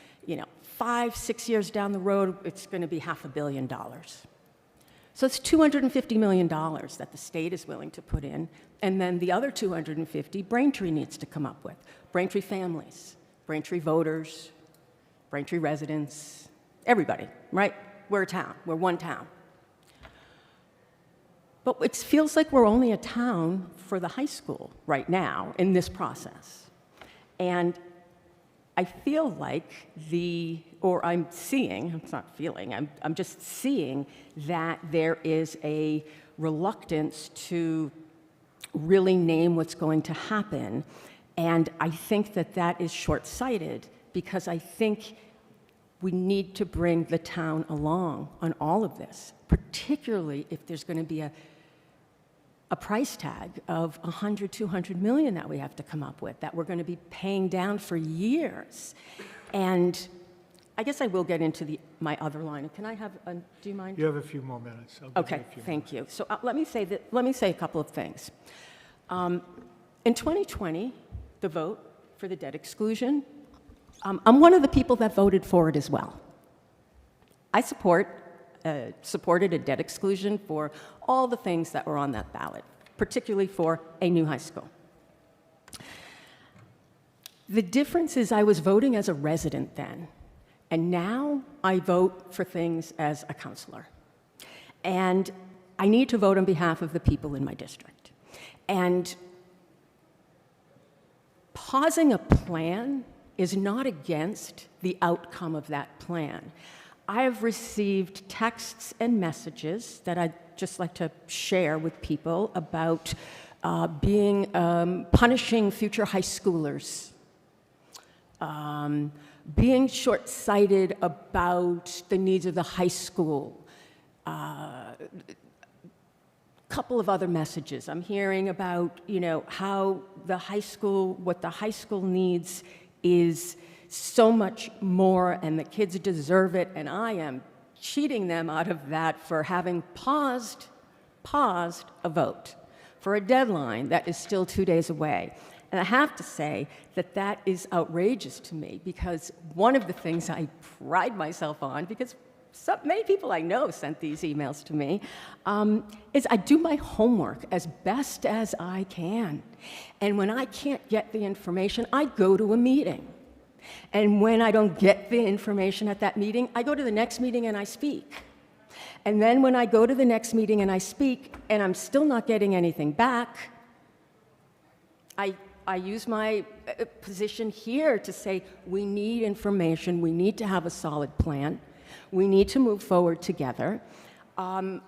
5, 6 years down the road, it's going to be $500 million. So it's $250 million that the state is willing to put in, and then the other 250, Braintree needs to come up with. Braintree families, Braintree voters, Braintree residents, everybody, right? We're a town. We're one town. But it feels like we're only a town for the high school right now in this process. And I feel like I'm seeing, it's not feeling, I'm just seeing that there is a reluctance to really name what's going to happen. And I think that is short-sighted, because I think we need to bring the town along on all of this, particularly if there's going to be a price tag of 100, 200 million that we have to come up with, that we're going to be paying down for years. And I guess I will get into my other line. Can I have do you mind? You have a few more minutes. I'll give you Okay, a few thank you. So let me say a couple of things. In 2020, the vote for the debt exclusion, I'm one of the people that voted for it as well. I supported a debt exclusion for all the things that were on that ballot. particularly for a new high school. The difference is I was voting as a resident then, and now I vote for things as a counselor. And I need to vote on behalf of the people in my district. And pausing a plan is not against the outcome of that plan. I have received texts and messages that I'd just like to share with people about punishing future high schoolers, being short-sighted about the needs of the high school. Couple of other messages. I'm hearing about, how the high school, what the high school needs is so much more, and the kids deserve it, and I am cheating them out of that for having paused a vote for a deadline that is still 2 days away. And I have to say that that is outrageous to me, because one of the things I pride myself on, because many people I know sent these emails to me, is I do my homework as best as I can. And when I can't get the information, I go to a meeting. And when I don't get the information at that meeting, I go to the next meeting and I speak. And then when I go to the next meeting and I speak, and I'm still not getting anything back, I use my position here to say, we need information, we need to have a solid plan, we need to move forward together. But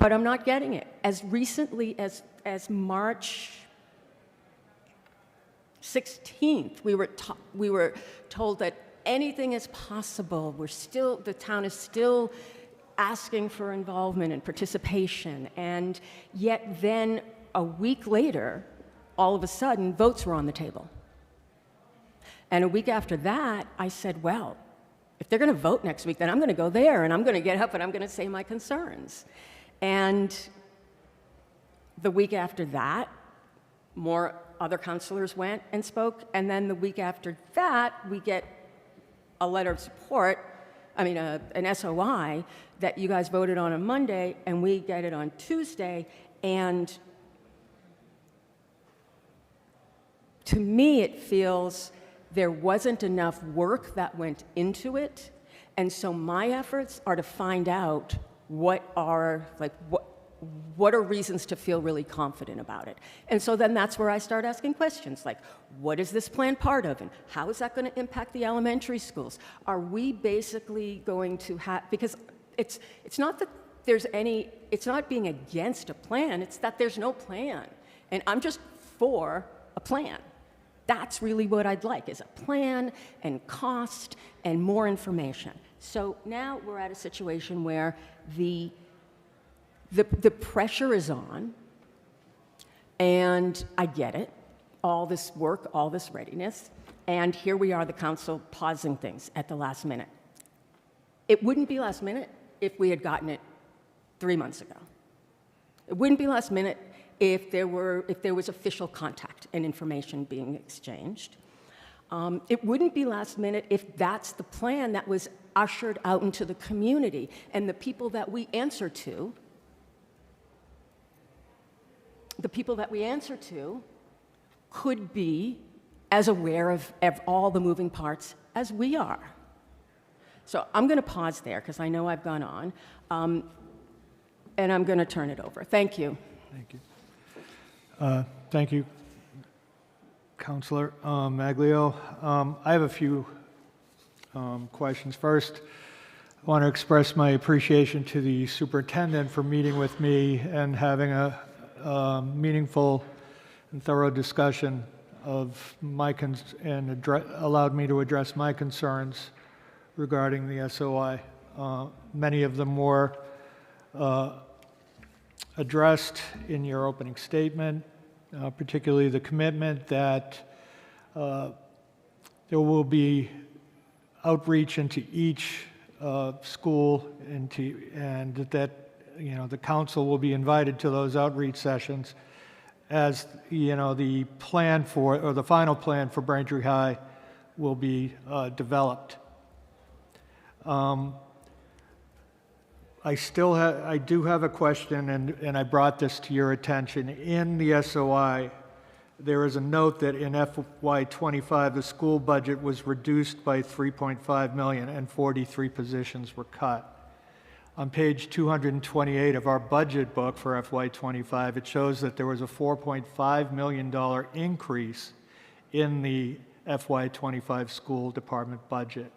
I'm not getting it. As recently as March 16th, we were told that anything is possible. The town is still asking for involvement and participation, and yet then a week later, all of a sudden, votes were on the table. And a week after that, I said, well, if they're going to vote next week, then I'm going to go there, and I'm going to get up and I'm going to say my concerns. And the week after that, more other counselors went and spoke, and then the week after that, we get a letter of support, an SOI, that you guys voted on Monday, and we get it on Tuesday, and to me, it feels there wasn't enough work that went into it, and so my efforts are to find out what are reasons to feel really confident about it. And so then that's where I start asking questions like, what is this plan part of, and how is that going to impact the elementary schools? Are we basically going to have, because it's not that it's not being against a plan, it's that there's no plan. And I'm just for a plan. That's really what I'd like, is a plan and cost and more information. So now we're at a situation where the pressure is on, and I get it, all this work, all this readiness, and here we are, the council, pausing things at the last minute. It wouldn't be last minute if we had gotten it 3 months ago. It wouldn't be last minute if there was official contact and information being exchanged. It wouldn't be last minute if that's the plan that was ushered out into the community, and the people that we answer to could be as aware of all the moving parts as we are. So I'm going to pause there because I know I've gone on, and I'm going to turn it over. Thank you. Thank you. Thank you, Councilor Maglio. I have a few questions. First, I want to express my appreciation to the superintendent for meeting with me and having a meaningful and thorough discussion of allowed me to address my concerns regarding the SOI. Many of them were addressed in your opening statement, particularly the commitment that there will be outreach into each school and that the council will be invited to those outreach sessions as the plan or the final plan for Braintree High will be developed. I do have a question, and I brought this to your attention. In the SOI, there is a note that in FY25, the school budget was reduced by $3.5 million and 43 positions were cut. On page 228 of our budget book for FY25, it shows that there was a $4.5 million increase in the FY25 school department budget.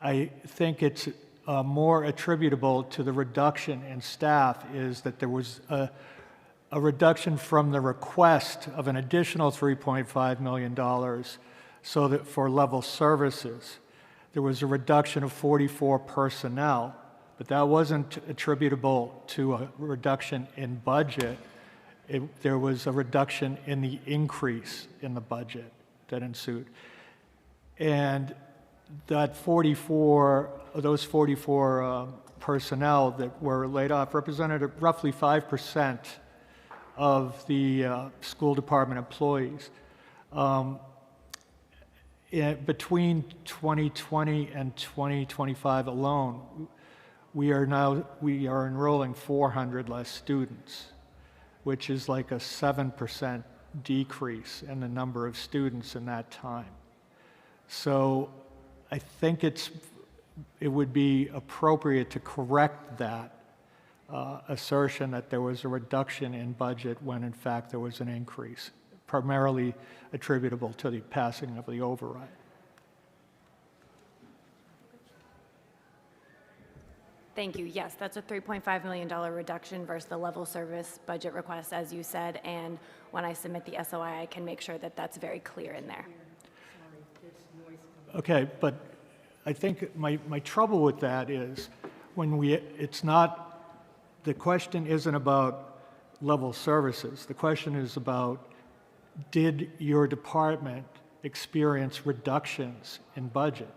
I think it's more attributable to the reduction in staff is that there was a reduction from the request of an additional $3.5 million so that for level services. There was a reduction of 44 personnel, but that wasn't attributable to a reduction in budget. There was a reduction in the increase in the budget that ensued. And those 44 personnel that were laid off represented roughly 5% of the school department employees. Between 2020 and 2025 alone, we are enrolling 400 less students, which is like a 7% decrease in the number of students in that time. So I think it would be appropriate to correct that assertion that there was a reduction in budget when in fact there was an increase, primarily attributable to the passing of the override. Thank you. Yes, that's a $3.5 million reduction versus the level service budget request, as you said. And when I submit the SOI, I can make sure that that's very clear in there. Okay, but I think my trouble with that is the question isn't about level services. The question is about, did your department experience reductions in budget?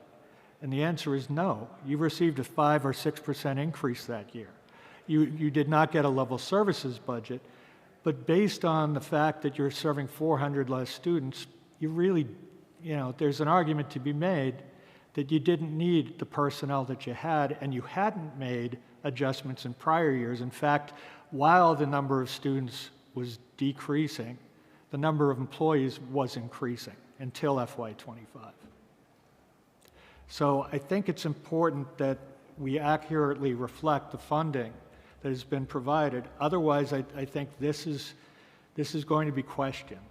And the answer is no. You received a 5 or 6% increase that year. You did not get a level services budget, but based on the fact that you're serving 400 less students, you really, there's an argument to be made that you didn't need the personnel that you had, and you hadn't made adjustments in prior years. In fact, while the number of students was decreasing, the number of employees was increasing until FY25. So I think it's important that we accurately reflect the funding that has been provided. Otherwise, I think this is going to be questioned.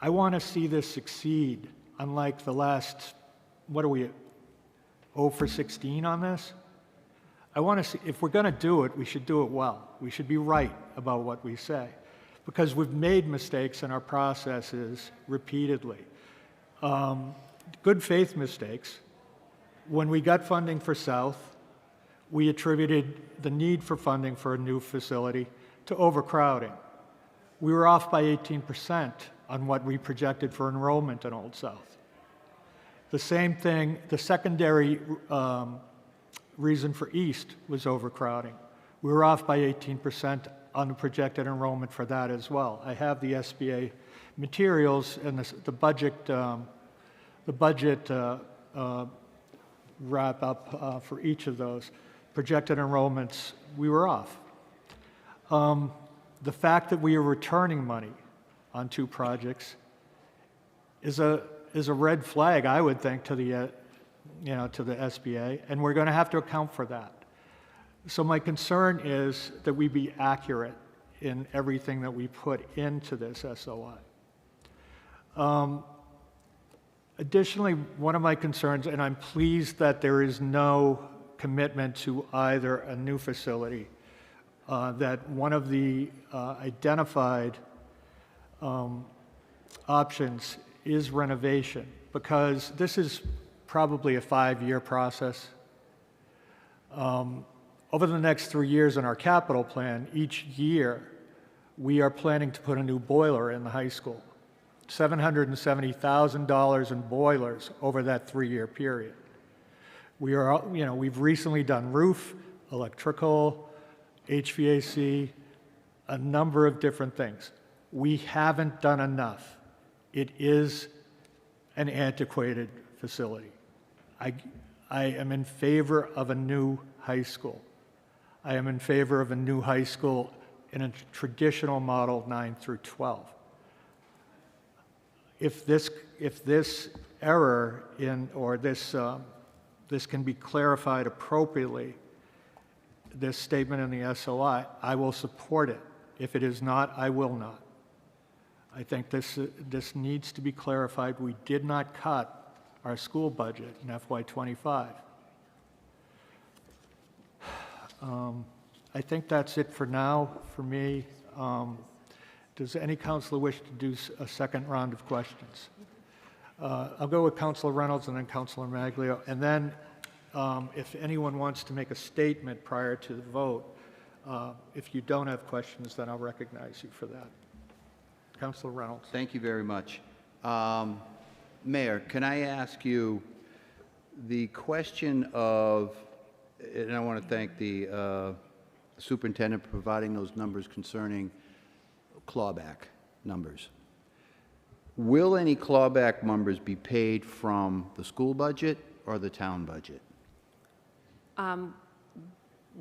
I want to see this succeed, unlike the last, what are we, 0 for 16 on this? I want to see, if we're going to do it, we should do it well. We should be right about what we say, because we've made mistakes in our processes repeatedly. Good faith mistakes. When we got funding for South, we attributed the need for funding for a new facility to overcrowding. We were off by 18% on what we projected for enrollment in Old South. The same thing, the secondary reason for East was overcrowding. We were off by 18% on the projected enrollment for that as well. I have the SBA materials and the budget wrap up for each of those projected enrollments. We were off. The fact that we are returning money on 2 projects is a red flag, I would think, to the SBA, and we're going to have to account for that. So my concern is that we be accurate in everything that we put into this SOI. Additionally, one of my concerns, and I'm pleased that there is no commitment to either a new facility, that one of the identified options is renovation, because this is probably a 5-year process. Over the next 3 years in our capital plan, each year, we are planning to put a new boiler in the high school. $770,000 in boilers over that 3-year period. We've recently done roof, electrical, HVAC, a number of different things. We haven't done enough. It is an antiquated facility. I am in favor of a new high school. I am in favor of a new high school in a traditional model 9 through 12. If this error or this can be clarified appropriately, this statement in the SOI, I will support it. If it is not, I will not. I think this needs to be clarified. We did not cut our school budget in FY25. I think that's it for now for me. Does any counselor wish to do a second round of questions? I'll go with Counselor Reynolds and then Counselor Maglio. And then if anyone wants to make a statement prior to the vote, if you don't have questions, then I'll recognize you for that. Counselor Reynolds. Thank you very much. Mayor, can I ask you the question of, and I want to thank the superintendent for providing those numbers concerning clawback numbers. Will any clawback numbers be paid from the school budget or the town budget?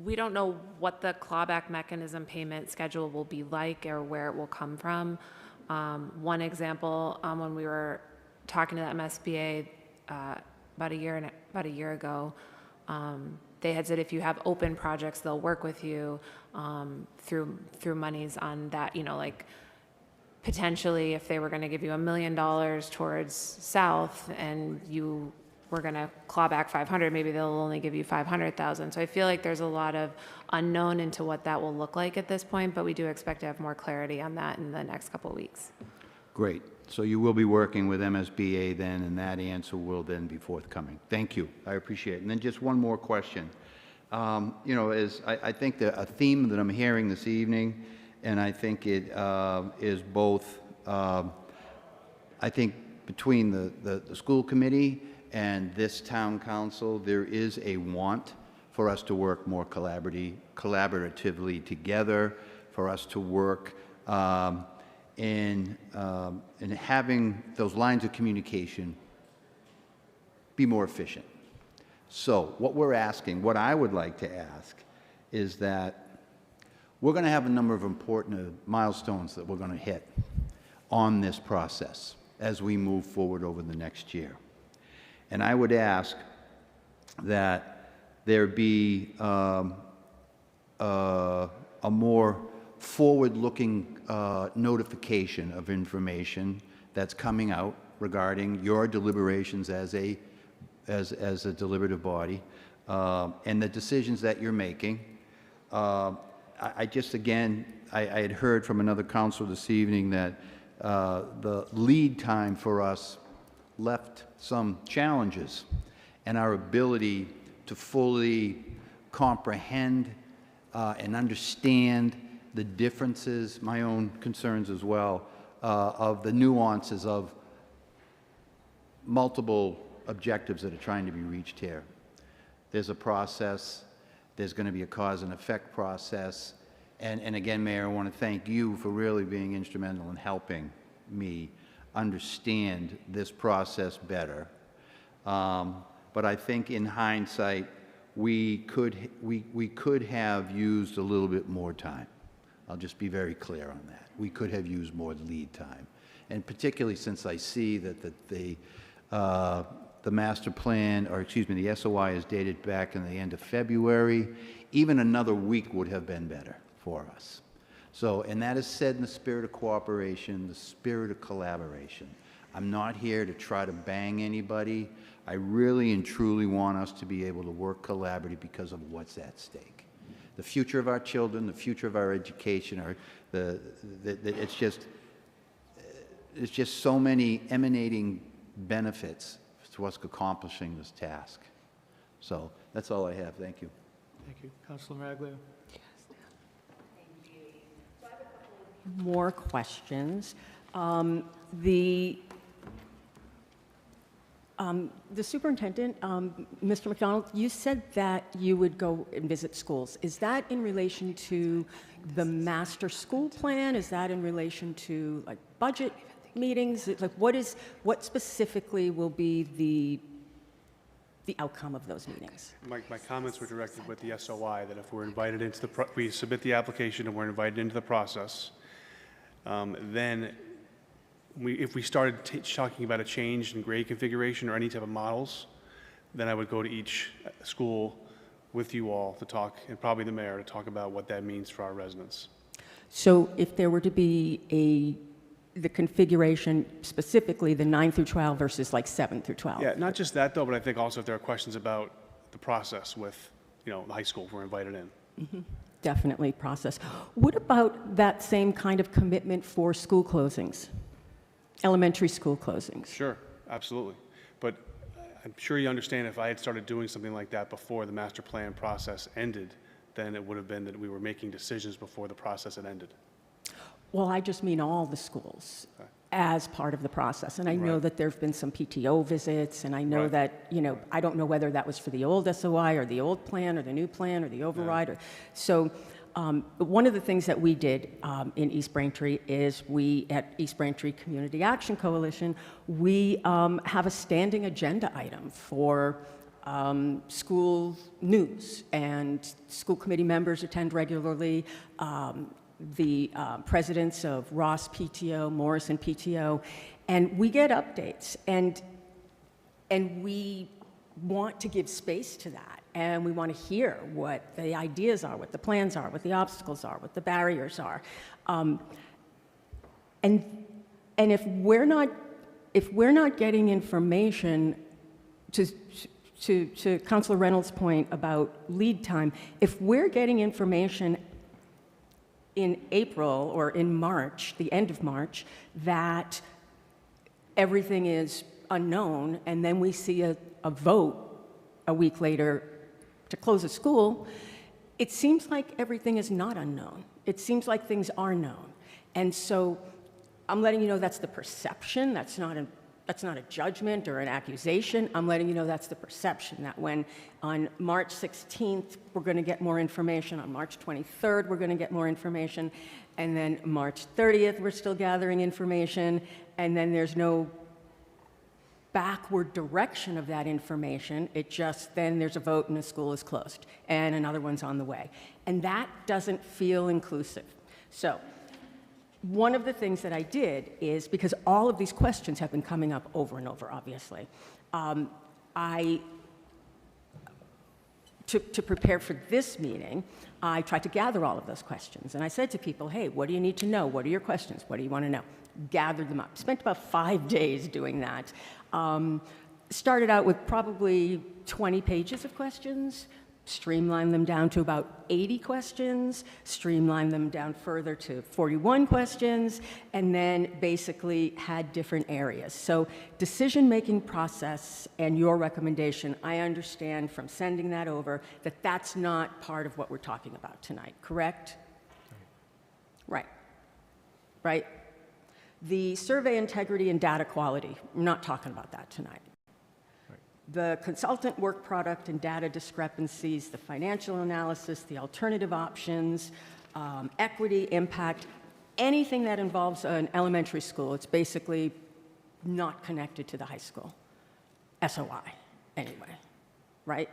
We don't know what the clawback mechanism payment schedule will be like or where it will come from. One example, when we were talking to the MSBA about a year ago, they had said if you have open projects, they'll work with you through monies on that. You know, like potentially if they were going to give you $1 million towards South and you were going to claw back 500, maybe they'll only give you 500,000. So I feel like there's a lot of unknown into what that will look like at this point, but we do expect to have more clarity on that in the next couple of weeks. Great. So you will be working with MSBA then, and that answer will then be forthcoming. Thank you. I appreciate it. And then just one more question. You know, I think a theme that I'm hearing this evening, and I think it is both, I think between the school committee and this town council, there is a want for us to work more collaboratively together, for us to work in having those lines of communication be more efficient. So what we're asking, what I would like to ask, is that we're going to have a number of important milestones that we're going to hit on this process as we move forward over the next year. And I would ask that there be a more forward-looking notification of information that's coming out regarding your deliberations as a deliberative body and the decisions that you're making. I just, again, I had heard from another counselor this evening that the lead time for us left some challenges, and our ability to fully comprehend and understand the differences, my own concerns as well, of the nuances of multiple objectives that are trying to be reached here. There's a process, there's going to be a cause and effect process, and again, Mayor, I want to thank you for really being instrumental in helping me understand this process better. But I think in hindsight, we could have used a little bit more time. I'll just be very clear on that. We could have used more lead time. And particularly since I see that the master plan, or excuse me, the SOI is dated back in the end of February, even another week would have been better for us. So, and that is said in the spirit of cooperation, the spirit of collaboration. I'm not here to try to bang anybody. I really and truly want us to be able to work collaboratively because of what's at stake. The future of our children, the future of our education, it's just so many emanating benefits to us accomplishing this task. So that's all I have. Thank you. Thank you. Councilor Maglio. More questions. The superintendent, Mr. McDonald, you said that you would go and visit schools. Is that in relation to the master school plan? Is that in relation to like budget meetings? Like what specifically will be the the outcome of those meetings. My comments were directed with the SOI, that if we're invited into we submit the application and we're invited into the process, then if we started talking about a change in grade configuration or any type of models, then I would go to each school with you all to talk, and probably the mayor, to talk about what that means for our residents. So if there were to be the configuration, specifically the 9 through 12 versus like 7 through 12? Yeah, not just that though, but I think also if there are questions about the process with, the high school, if we're invited in. Definitely process. What about that same kind of commitment for school closings? Elementary school closings? Sure, absolutely. But I'm sure you understand if I had started doing something like that before the master plan process ended, then it would have been that we were making decisions before the process had ended. Well, I just mean all the schools as part of the process. And I know Right. that there have been some PTO visits, and I know Right. that, I don't know whether that was for the old SOI or the old plan or the new plan or the override. So one of the things that we did in East Braintree is we, at East Braintree Community Action Coalition, we have a standing agenda item for school news, and school committee members attend regularly. The presidents of Ross PTO, Morrison PTO, and we get updates, and we want to give space to that, and we want to hear what the ideas are, what the plans are, what the obstacles are, what the barriers are, and if we're not getting information, to Councilor Reynolds' point about lead time, if we're getting information in April or in March, the end of March, that everything is unknown, and then we see a vote a week later to close a school, it seems like everything is not unknown. It seems like things are known. And so I'm letting you know that's the perception. That's not a judgment or an accusation. I'm letting you know that's the perception, that when on March 16th, we're going to get more information. On March 23rd, we're going to get more information. And then March 30th, we're still gathering information. And then there's no backward direction of that information. It just, then there's a vote and a school is closed and another one's on the way. And that doesn't feel inclusive. So one of the things that I did is, because all of these questions have been coming up over and over, obviously, to prepare for this meeting, I tried to gather all of those questions. And I said to people, hey, what do you need to know? What are your questions? What do you want to know? Gathered them up. Spent about 5 days doing that. Started out with probably 20 pages of questions, streamlined them down to about 80 questions, streamlined them down further to 41 questions, and then basically had different areas. So decision-making process and your recommendation, I understand from sending that over that that's not part of what we're talking about tonight, correct? Right. Right? The survey integrity and data quality, we're not talking about that tonight. The consultant work product and data discrepancies, the financial analysis, the alternative options, equity, impact, anything that involves an elementary school, it's basically not connected to the high school. SOI, anyway, right?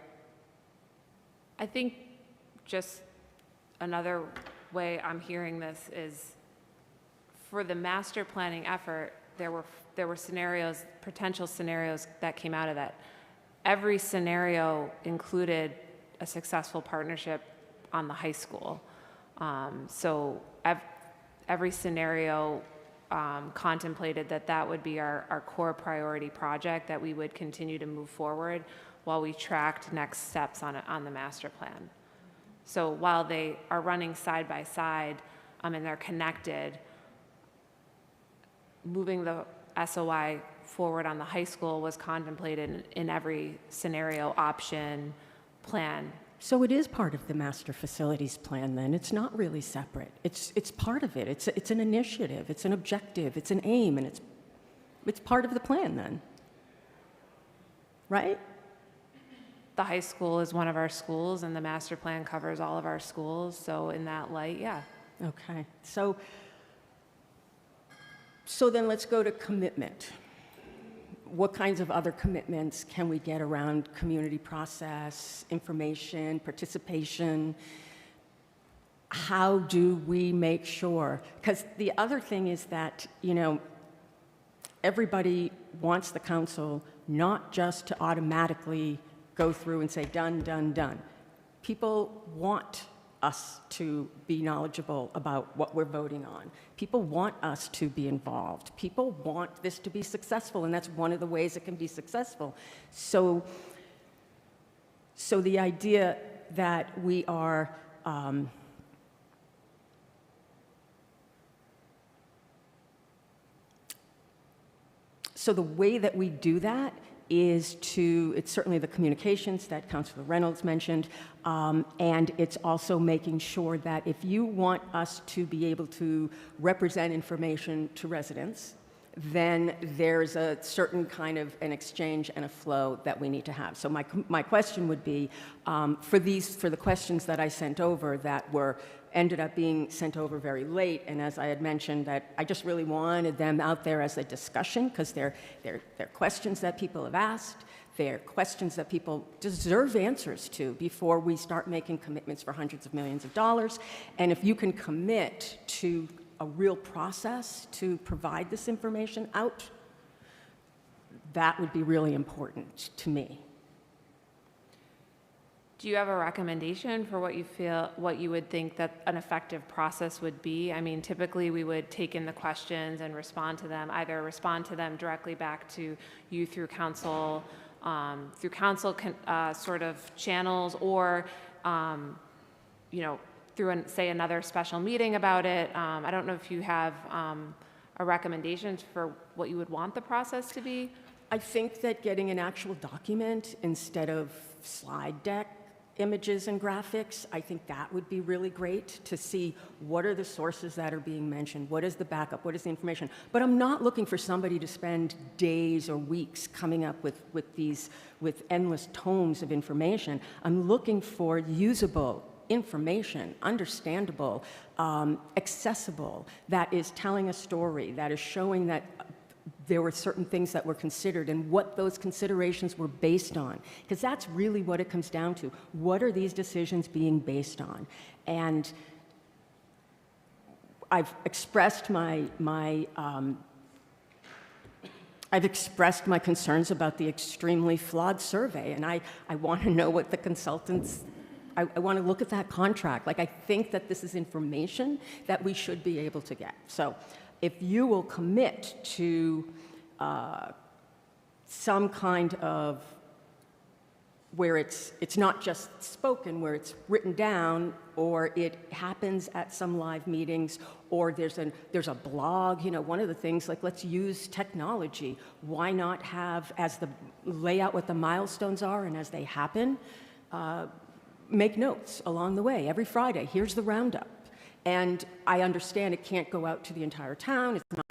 I think just another way I'm hearing this is, for the master planning effort, there were scenarios, potential scenarios that came out of that. Every scenario included a successful partnership on the high school. So every scenario contemplated that would be our core priority project, that we would continue to move forward while we tracked next steps on the master plan. So while they are running side by side and they're connected, moving the SOI forward on the high school was contemplated in every scenario, option, plan. So it is part of the master facilities plan then. It's not really separate. It's part of it. It's an initiative, it's an objective, it's an aim, and it's part of the plan then. Right? The high school is one of our schools, and the master plan covers all of our schools. So in that light, yeah. Okay. So then let's go to commitment. what kinds of other commitments can we get around community process, information, participation? How do we make sure? Because the other thing is that, everybody wants the council not just to automatically go through and say, done, done, done. People want us to be knowledgeable about what we're voting on. People want us to be involved. People want this to be successful, and that's one of the ways it can be successful. So the idea that we are so the way that we do that is it's certainly the communications that Councilor Reynolds mentioned, and it's also making sure that if you want us to be able to represent information to residents, then there's a certain kind of an exchange and a flow that we need to have. So my question would be, for the questions that I sent over that ended up being sent over very late, and as I had mentioned, that I just really wanted them out there as a discussion, because they're questions that people have asked, they're questions that people deserve answers to before we start making commitments for hundreds of millions of dollars. And if you can commit to a real process to provide this information out, that would be really important to me. Do you have a recommendation for what you would think that an effective process would be? I mean, typically we would take in the questions and respond to them, either respond to them directly back to you through council sort of channels, or, through, say, another special meeting about it. I don't know if you have a recommendation for what you would want the process to be. I think that getting an actual document instead of slide deck images and graphics, I think that would be really great to see what are the sources that are being mentioned, what is the backup, what is the information. But I'm not looking for somebody to spend days or weeks coming up with endless tomes of information. I'm looking for usable information, understandable, accessible, that is telling a story, that is showing that there were certain things that were considered and what those considerations were based on. Because that's really what it comes down to. What are these decisions being based on? And I've expressed my concerns about the extremely flawed survey, and I want to know what the consultants, I want to look at that contract. Like, I think that this is information that we should be able to get. So if you will commit to some kind of, where it's not just spoken, where it's written down, or it happens at some live meetings, or there's a blog, one of the things, like, let's use technology. Why not have, as the layout, what the milestones are, and as they happen, make notes along the way. Every Friday, here's the roundup. And I understand it can't go out to the entire town. It's not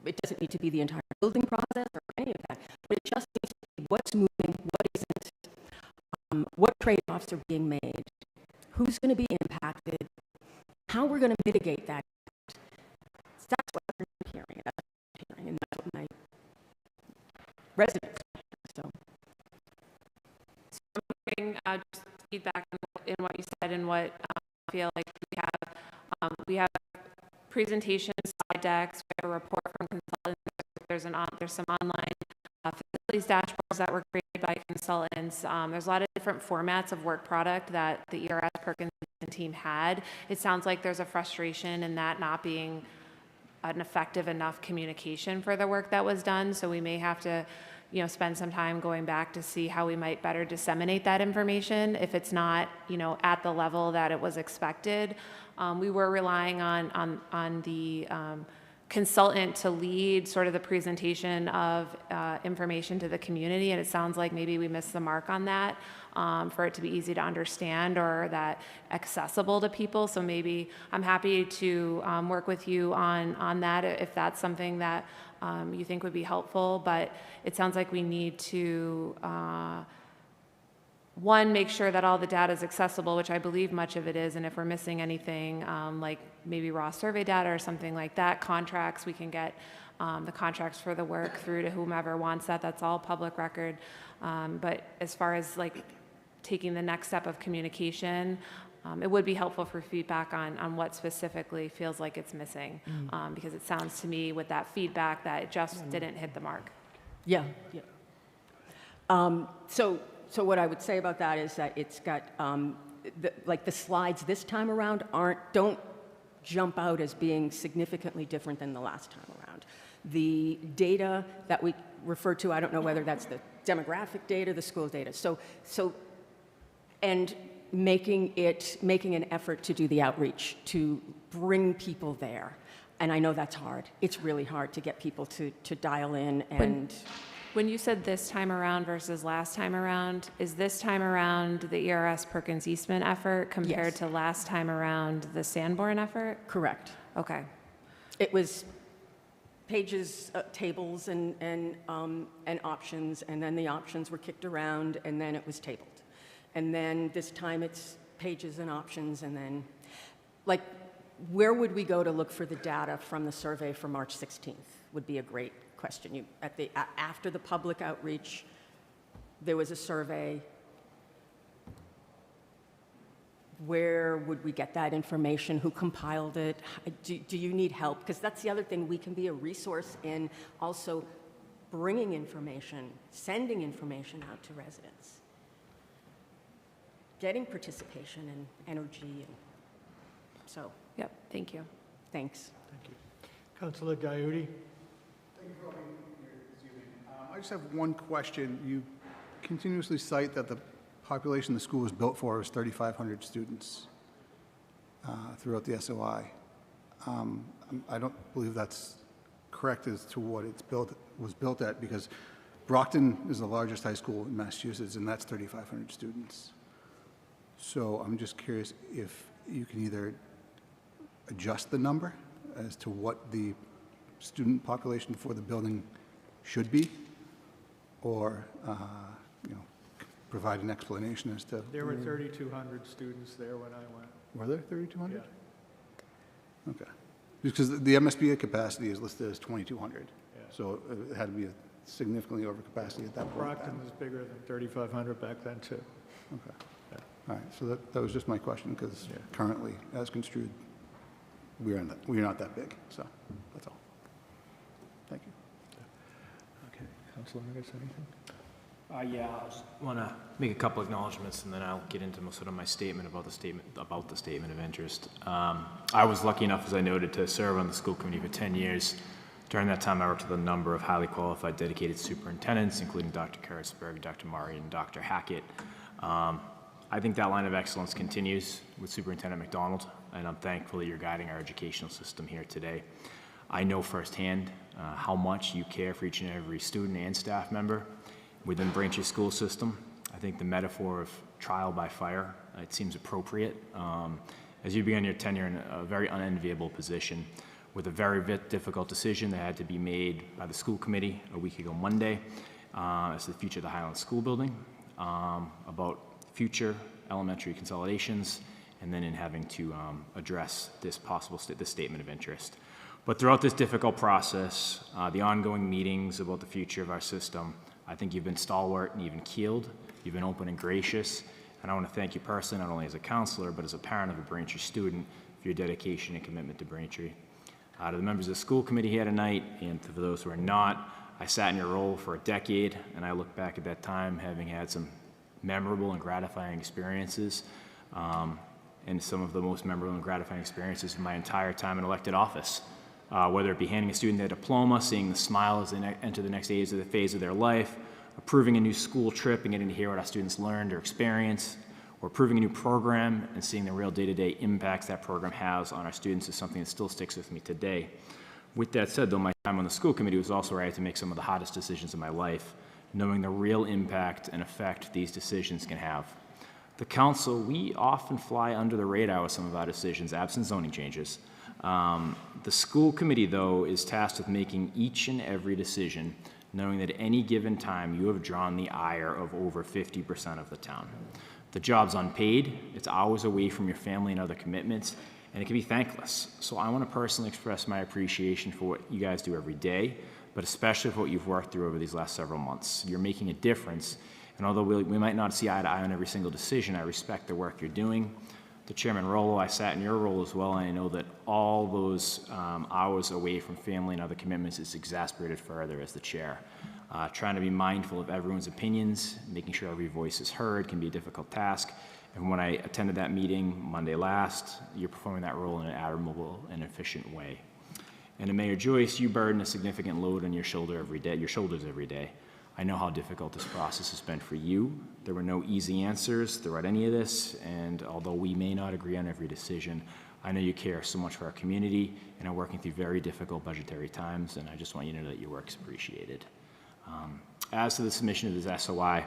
it doesn't need to be the entire building process or any of that. But it just needs to be what's moving, what isn't, what trade-offs are being made, who's going to be impacted, how we're going to mitigate that. That's what I'm hearing, and that's what my residents are hearing. So I'm hearing just feedback in what you said and what I feel like we have presentations, slide decks, we have a report from consultants. There's some online facilities dashboards that were created by consultants. There's a lot of different formats of work product that the ERS Perkins team had. It sounds like there's a frustration in that not being an effective enough communication for the work that was done. So we may have to, spend some time going back to see how we might better disseminate that information if it's not, at the level that it was expected. We were relying on the consultant to lead sort of the presentation of information to the community, and it sounds like maybe we missed the mark on that, for it to be easy to understand or that accessible to people. So maybe I'm happy to work with you on that if that's something that you think would be helpful. But it sounds like we need to one, make sure that all the data is accessible, which I believe much of it is, and if we're missing anything, like maybe raw survey data or something like that, contracts, we can get the contracts for the work through to whomever wants that. That's all public record. But as far as like taking the next step of communication, it would be helpful for feedback on what specifically feels like it's missing, because it sounds to me with that feedback that it just didn't hit the mark. Yeah, yeah. So what I would say about that is that it's got, the slides this time around don't jump out as being significantly different than the last time around. The data that we refer to, I don't know whether that's the demographic data, the school data. And making an effort to do the outreach, to bring people there. And I know that's hard. It's really hard to get people to dial in and... When you said this time around versus last time around, is this time around the ERS Perkins Eastman effort compared Yes. to last time around the Sanborn effort? Correct. Okay. It was pages, tables, and options, and then the options were kicked around, and then it was tabled. And then this time it's pages and options, and then, like, where would we go to look for the data from the survey for March 16th would be a great question. After the public outreach, there was a survey. Where would we get that information? Who compiled it? Do you need help? Because that's the other thing. We can be a resource in also bringing information, sending information out to residents, getting participation and energy. And so, Yep, thank you. thanks. Thank you. Councilor Gaiuti? Thank you for having me here this evening. I just have one question. You continuously cite that the population the school was built for is 3,500 students throughout the SOI. I don't believe that's correct as to what was built at, because Brockton is the largest high school in Massachusetts, and that's 3,500 students. So I'm just curious if you can either adjust the number as to what the student population for the building should be, or provide an explanation as to... There were 3,200 students there when I went. Were there 3,200? Yeah. Okay. Because the MSBA capacity is listed as 2,200. Yeah. So it had to be significantly over capacity at that point. Brockton was bigger than 3,500 back then, too. Okay. All right, so that was just my question, because currently, as construed, we're not that big, so that's all. Thank you. Okay. Councilor Riggis, anything? Yeah, I just want to make a couple acknowledgments, and then I'll get into sort of my statement about the statement of interest. I was lucky enough, as I noted, to serve on the school committee for 10 years. During that time, I worked with a number of highly qualified, dedicated superintendents, including Dr. Karasberg, Dr. Murray, and Dr. Hackett. I think that line of excellence continues with Superintendent McDonald, and I'm thankful that you're guiding our educational system here today. I know firsthand how much you care for each and every student and staff member within Braintree school system. I think the metaphor of trial by fire, it seems appropriate. As you began your tenure in a very unenviable position with a very difficult decision that had to be made by the school committee a week ago Monday as to the future of the Highland School Building, about future elementary consolidations, and then in having to address this statement of interest. But throughout this difficult process, the ongoing meetings about the future of our system, I think you've been stalwart and even-keeled. You've been open and gracious. And I want to thank you personally, not only as a counselor, but as a parent of a Braintree student, for your dedication and commitment to Braintree. To the members of the school committee here tonight, and for those who are not, I sat in your role for a decade, and I look back at that time having had some memorable and gratifying experiences, and some of the most memorable and gratifying experiences of my entire time in elected office. Whether it be handing a student their diploma, seeing the smile as they enter the next phase of their life, approving a new school trip and getting to hear what our students learned or experienced, or approving a new program and seeing the real day-to-day impacts that program has on our students is something that still sticks with me today. With that said, though, my time on the school committee was also where I had to make some of the hottest decisions in my life, knowing the real impact and effect these decisions can have. The council, we often fly under the radar with some of our decisions, absent zoning changes. The school committee, though, is tasked with making each and every decision, knowing that at any given time you have drawn the ire of over 50% of the town. The job's unpaid, it's hours away from your family and other commitments, and it can be thankless. So I want to personally express my appreciation for what you guys do every day, but especially for what you've worked through over these last several months. You're making a difference, and although we might not see eye to eye on every single decision, I respect the work you're doing. To Chairman Rollo, I sat in your role as well, and I know that all those hours away from family and other commitments is exacerbated further as the chair. Trying to be mindful of everyone's opinions, making sure every voice is heard can be a difficult task. And when I attended that meeting Monday last, you're performing that role in an admirable and efficient way. And to Mayor Joyce, you burden a significant load on your shoulders every day. I know how difficult this process has been for you. There were no easy answers throughout any of this, and although we may not agree on every decision, I know you care so much for our community and are working through very difficult budgetary times, and I just want you to know that your work's appreciated. As to the submission of this SOI,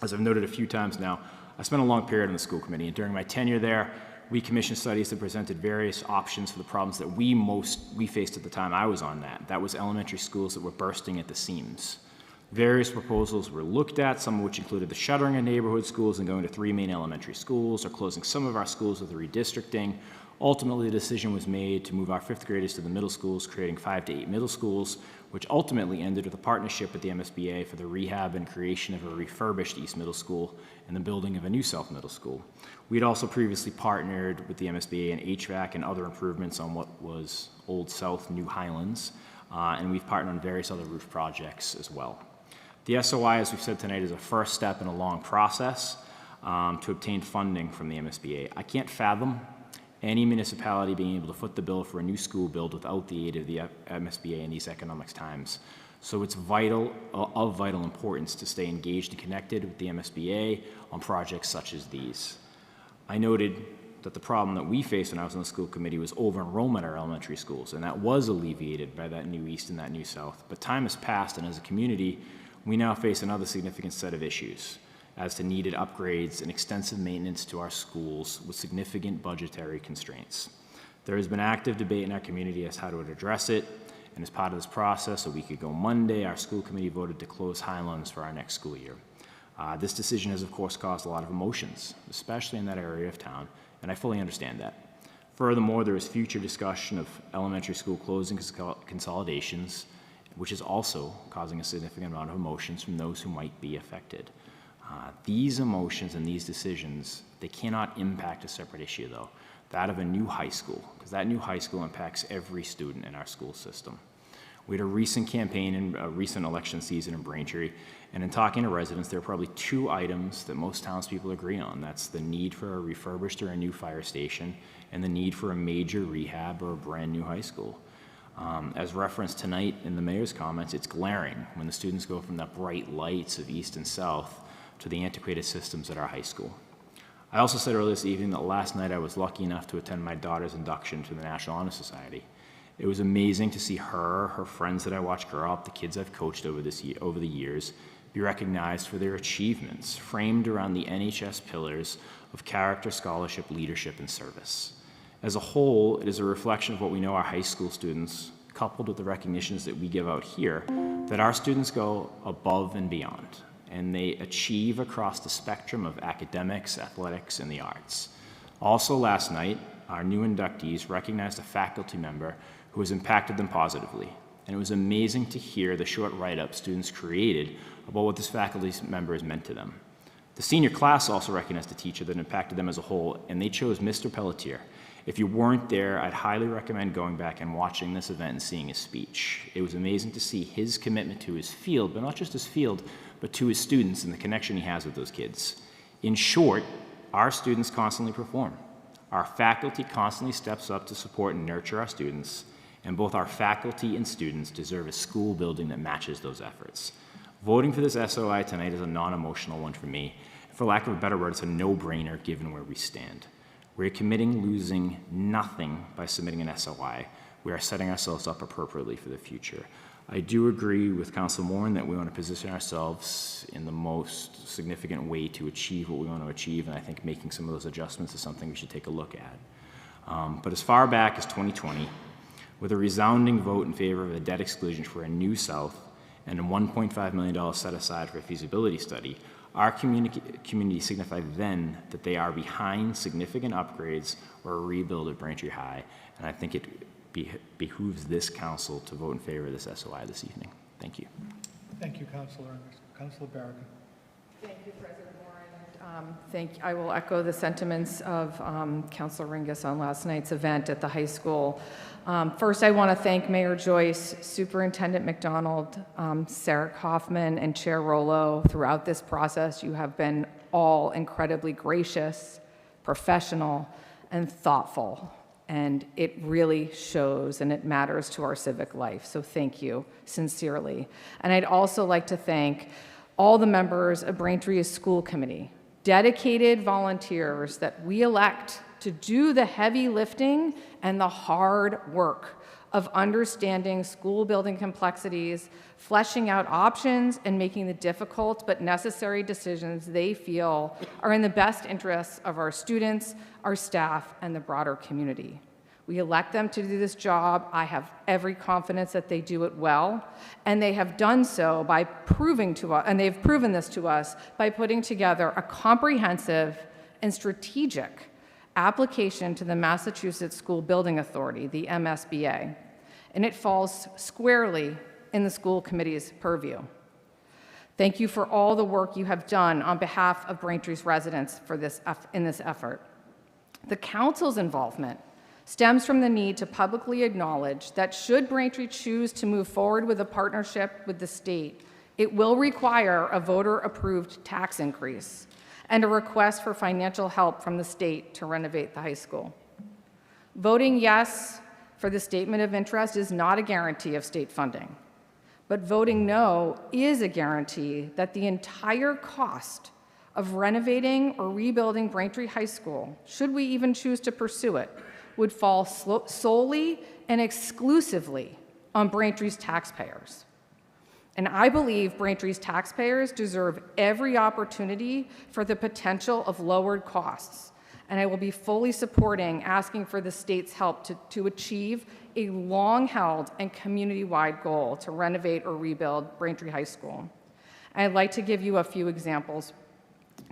as I've noted a few times now, I spent a long period on the school committee, and during my tenure there, we commissioned studies that presented various options for the problems that we faced at the time I was on that. That was elementary schools that were bursting at the seams. Various proposals were looked at, some of which included the shuttering of neighborhood schools and going to 3 main elementary schools, or closing some of our schools with redistricting. Ultimately, the decision was made to move our 5th graders to the middle schools, creating 5 to 8 middle schools, which ultimately ended with a partnership with the MSBA for the rehab and creation of a refurbished East Middle School and the building of a new South Middle School. We had also previously partnered with the MSBA in HVAC and other improvements on what was Old South, New Highlands, and we've partnered on various other roof projects as well. The SOI, as we've said tonight, is a first step in a long process to obtain funding from the MSBA. I can't fathom any municipality being able to foot the bill for a new school build without the aid of the MSBA in these economic times. So it's of vital importance to stay engaged and connected with the MSBA on projects such as these. I noted that the problem that we faced when I was on the school committee was over-enrollment at our elementary schools, and that was alleviated by that new East and that new South. But time has passed, and as a community, we now face another significant set of issues as to needed upgrades and extensive maintenance to our schools with significant budgetary constraints. There has been active debate in our community as to how to address it, and as part of this process, a week ago Monday, our school committee voted to close Highlands for our next school year. This decision has, of course, caused a lot of emotions, especially in that area of town, and I fully understand that. Furthermore, there is future discussion of elementary school closing consolidations, which is also causing a significant amount of emotions from those who might be affected. These emotions and these decisions, they cannot impact a separate issue, though, that of a new high school, because that new high school impacts every student in our school system. We had a recent campaign in a recent election season in Braintree, and in talking to residents, there are probably 2 items that most townspeople agree on. That's the need for a refurbished or a new fire station, and the need for a major rehab or a brand new high school. As referenced tonight in the mayor's comments, it's glaring when the students go from the bright lights of East and South to the antiquated systems at our high school. I also said earlier this evening that last night I was lucky enough to attend my daughter's induction to the National Honor Society. It was amazing to see her friends that I watched grow up, the kids I've coached over the years, be recognized for their achievements, framed around the NHS pillars of character, scholarship, leadership, and service. As a whole, it is a reflection of what we know our high school students, coupled with the recognitions that we give out here, that our students go above and beyond, and they achieve across the spectrum of academics, athletics, and the arts. Also last night, our new inductees recognized a faculty member who has impacted them positively, and it was amazing to hear the short write-up students created about what this faculty member has meant to them. The senior class also recognized a teacher that impacted them as a whole, and they chose Mr. Pelletier. If you weren't there, I'd highly recommend going back and watching this event and seeing his speech. It was amazing to see his commitment to his field, but not just his field, but to his students and the connection he has with those kids. In short, our students constantly perform. Our faculty constantly steps up to support and nurture our students, and both our faculty and students deserve a school building that matches those efforts. Voting for this SOI tonight is a non-emotional one for me. For lack of a better word, it's a no-brainer given where we stand. We're committing losing nothing by submitting an SOI. We are setting ourselves up appropriately for the future. I do agree with Council Moran that we want to position ourselves in the most significant way to achieve what we want to achieve, and I think making some of those adjustments is something we should take a look at. But as far back as 2020, with a resounding vote in favor of a debt exclusion for a new South and a $1.5 million set aside for a feasibility study, Our community signified then that they are behind significant upgrades or a rebuild of Braintree High, and I think it behooves this council to vote in favor of this SOI this evening. Thank you. Thank you, Councilor Ernest. Councilor Barrett. Thank you, President Warren. I will echo the sentiments of Councilor Ringus on last night's event at the high school. First, I want to thank Mayor Joyce, Superintendent McDonald, Sarah Kaufman, and Chair Rollo. Throughout this process, you have been all incredibly gracious, professional, and thoughtful. And it really shows, and it matters to our civic life. So thank you, sincerely. And I'd also like to thank all the members of Braintree School Committee, dedicated volunteers that we elect to do the heavy lifting and the hard work of understanding school building complexities, fleshing out options, and making the difficult but necessary decisions they feel are in the best interests of our students, our staff, and the broader community. We elect them to do this job. I have every confidence that they do it well, and they have done so by proving to us, and they've proven this to us by putting together a comprehensive and strategic application to the Massachusetts School Building Authority, the MSBA, and it falls squarely in the school committee's purview. Thank you for all the work you have done on behalf of Braintree's residents in this effort. The council's involvement stems from the need to publicly acknowledge that should Braintree choose to move forward with a partnership with the state, it will require a voter-approved tax increase and a request for financial help from the state to renovate the high school. Voting yes for the statement of interest is not a guarantee of state funding, but voting no is a guarantee that the entire cost of renovating or rebuilding Braintree High School, should we even choose to pursue it, would fall solely and exclusively on Braintree's taxpayers. And I believe Braintree's taxpayers deserve every opportunity for the potential of lowered costs. And I will be fully supporting asking for the state's help to achieve a long-held and community-wide goal to renovate or rebuild Braintree High School. I'd like to give you a few examples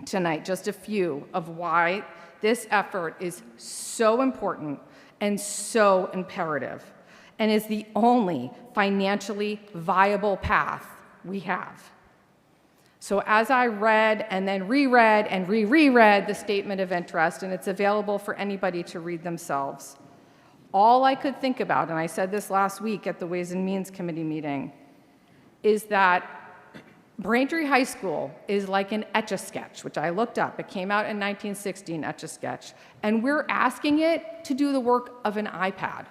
tonight, just a few, of why this effort is so important and so imperative, and is the only financially viable path we have. So as I read and then reread and reread the statement of interest, and it's available for anybody to read themselves, all I could think about, and I said this last week at the Ways and Means Committee meeting, is that Braintree High School is like an Etch-a-Sketch, which I looked up. It came out in 1960, an Etch-a-Sketch, and we're asking it to do the work of an iPad.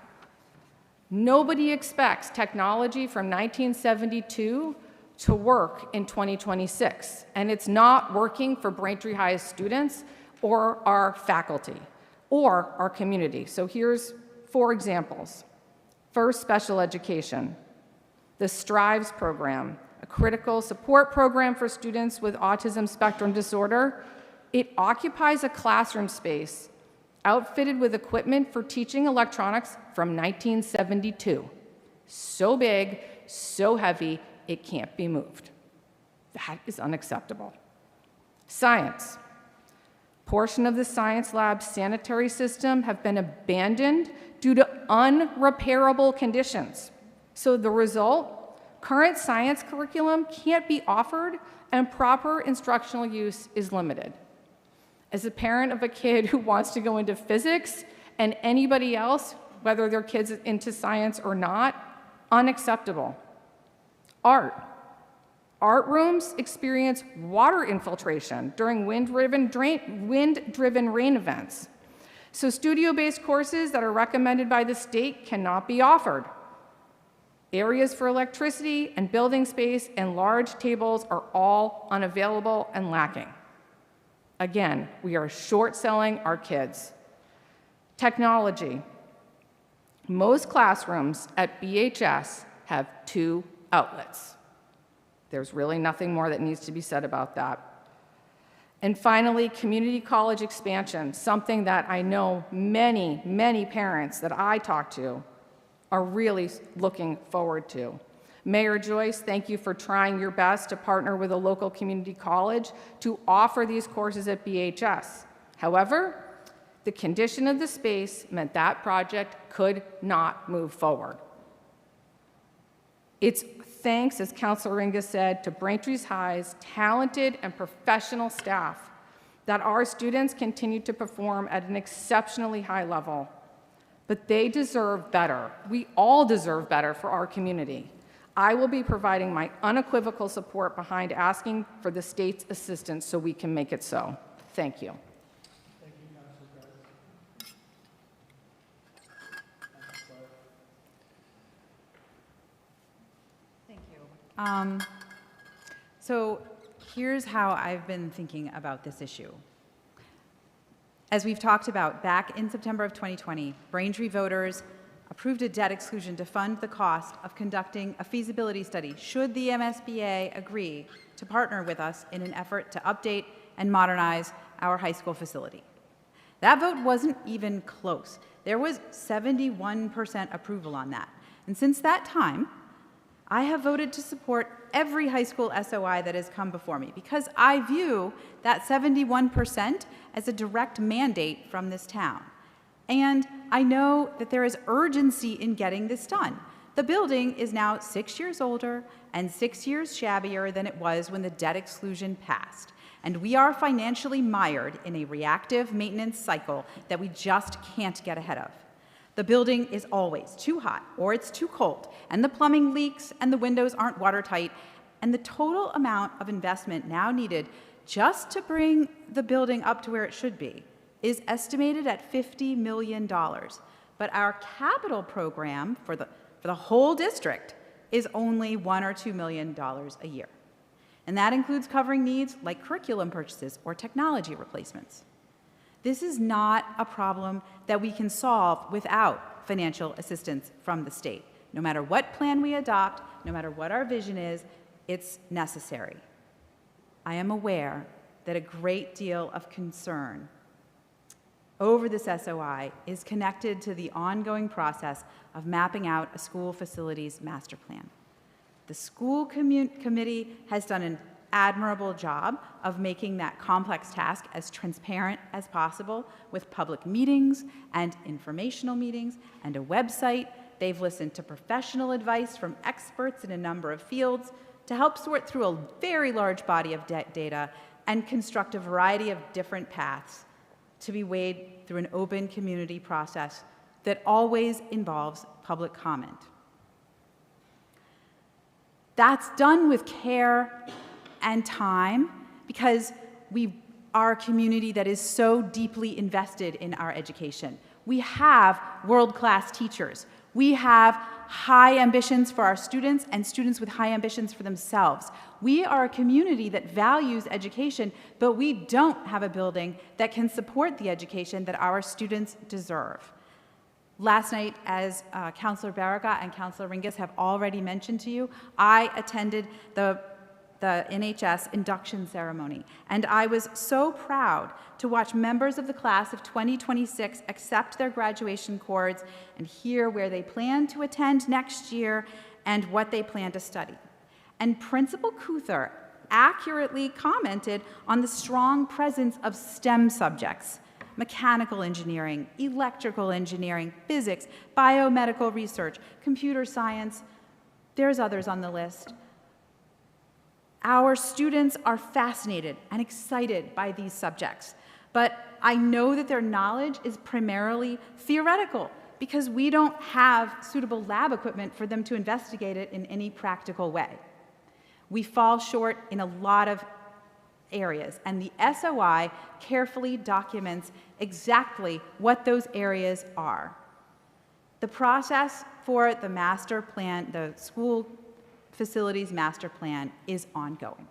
Nobody expects technology from 1972 to work in 2026, and it's not working for Braintree High's students or our faculty or our community. So here's 4 examples. First, special education. The STRIVES program, a critical support program for students with autism spectrum disorder. It occupies a classroom space outfitted with equipment for teaching electronics from 1972. So big, so heavy, it can't be moved. That is unacceptable. Science. Portion of the science lab's sanitary system have been abandoned due to unrepairable conditions. So the result, current science curriculum can't be offered and proper instructional use is limited. As a parent of a kid who wants to go into physics, and anybody else, whether their kid's into science or not, unacceptable. Art. Art rooms experience water infiltration during wind-driven rain events. So studio-based courses that are recommended by the state cannot be offered. Areas for electricity and building space and large tables are all unavailable and lacking. Again, we are short-selling our kids. Technology. Most classrooms at BHS have 2 outlets. There's really nothing more that needs to be said about that. And finally, community college expansion, something that I know many, many parents that I talk to are really looking forward to. Mayor Joyce, thank you for trying your best to partner with a local community college to offer these courses at BHS. However, the condition of the space meant that project could not move forward. It's thanks, as Councilor Ringa said, to Braintree High's talented and professional staff that our students continue to perform at an exceptionally high level. But they deserve better. We all deserve better for our community. I will be providing my unequivocal support behind asking for the state's assistance so we can make it so. Thank you. Thank you. So here's how I've been thinking about this issue. As we've talked about, back in September of 2020, Braintree voters approved a debt exclusion to fund the cost of conducting a feasibility study should the MSBA agree to partner with us in an effort to update and modernize our high school facility. That vote wasn't even close. There was 71% approval on that. And since that time, I have voted to support every high school SOI that has come before me because I view that 71% as a direct mandate from this town. And I know that there is urgency in getting this done. The building is now 6 years older and 6 years shabbier than it was when the debt exclusion passed. And we are financially mired in a reactive maintenance cycle that we just can't get ahead of. The building is always too hot or it's too cold, and the plumbing leaks and the windows aren't watertight, and the total amount of investment now needed just to bring the building up to where it should be is estimated at $50 million. But our capital program for the whole district is only $1 or $2 million a year. And that includes covering needs like curriculum purchases or technology replacements. This is not a problem that we can solve without financial assistance from the state. No matter what plan we adopt, no matter what our vision is, it's necessary. I am aware that a great deal of concern over this SOI is connected to the ongoing process of mapping out a school facilities master plan. The school committee has done an admirable job of making that complex task as transparent as possible with public meetings and informational meetings and a website. They've listened to professional advice from experts in a number of fields to help sort through a very large body of data and construct a variety of different paths to be weighed through an open community process that always involves public comment. That's done with care and time because we are a community that is so deeply invested in our education. We have world-class teachers. We have high ambitions for our students and students with high ambitions for themselves. We are a community that values education, but we don't have a building that can support the education that our students deserve. Last night, as Councilor Barraga and Councilor Ringas have already mentioned to you, I attended the NHS induction ceremony, and I was so proud to watch members of the class of 2026 accept their graduation cords and hear where they plan to attend next year and what they plan to study. And Principal Kuthar accurately commented on the strong presence of STEM subjects: mechanical engineering, electrical engineering, physics, biomedical research, computer science. There's others on the list. Our students are fascinated and excited by these subjects, but I know that their knowledge is primarily theoretical because we don't have suitable lab equipment for them to investigate it in any practical way. We fall short in a lot of areas, and the SOI carefully documents exactly what those areas are. The process for the master plan, the school facilities master plan, is ongoing.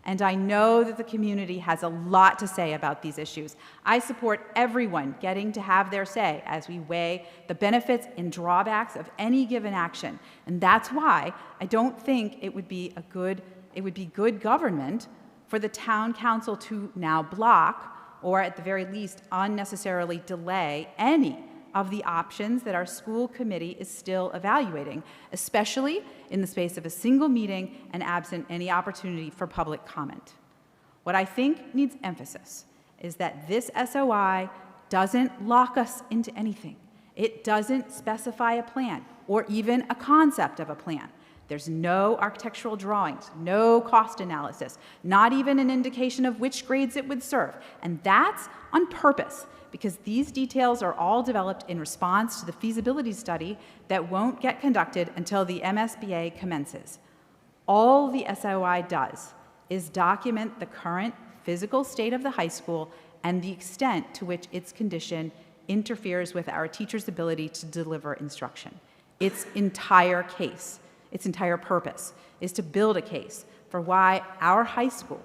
And I know that the community has a lot to say about these issues. I support everyone getting to have their say as we weigh the benefits and drawbacks of any given action. And that's why I don't think it would be good government for the town council to now block, or at the very least unnecessarily delay, any of the options that our school committee is still evaluating, especially in the space of a single meeting and absent any opportunity for public comment. What I think needs emphasis is that this SOI doesn't lock us into anything. It doesn't specify a plan or even a concept of a plan. There's no architectural drawings, no cost analysis, not even an indication of which grades it would serve. And that's on purpose, because these details are all developed in response to the feasibility study that won't get conducted until the MSBA commences. All the SOI does is document the current physical state of the high school and the extent to which its condition interferes with our teachers' ability to deliver instruction. Its entire case, its entire purpose, is to build a case for why our high school,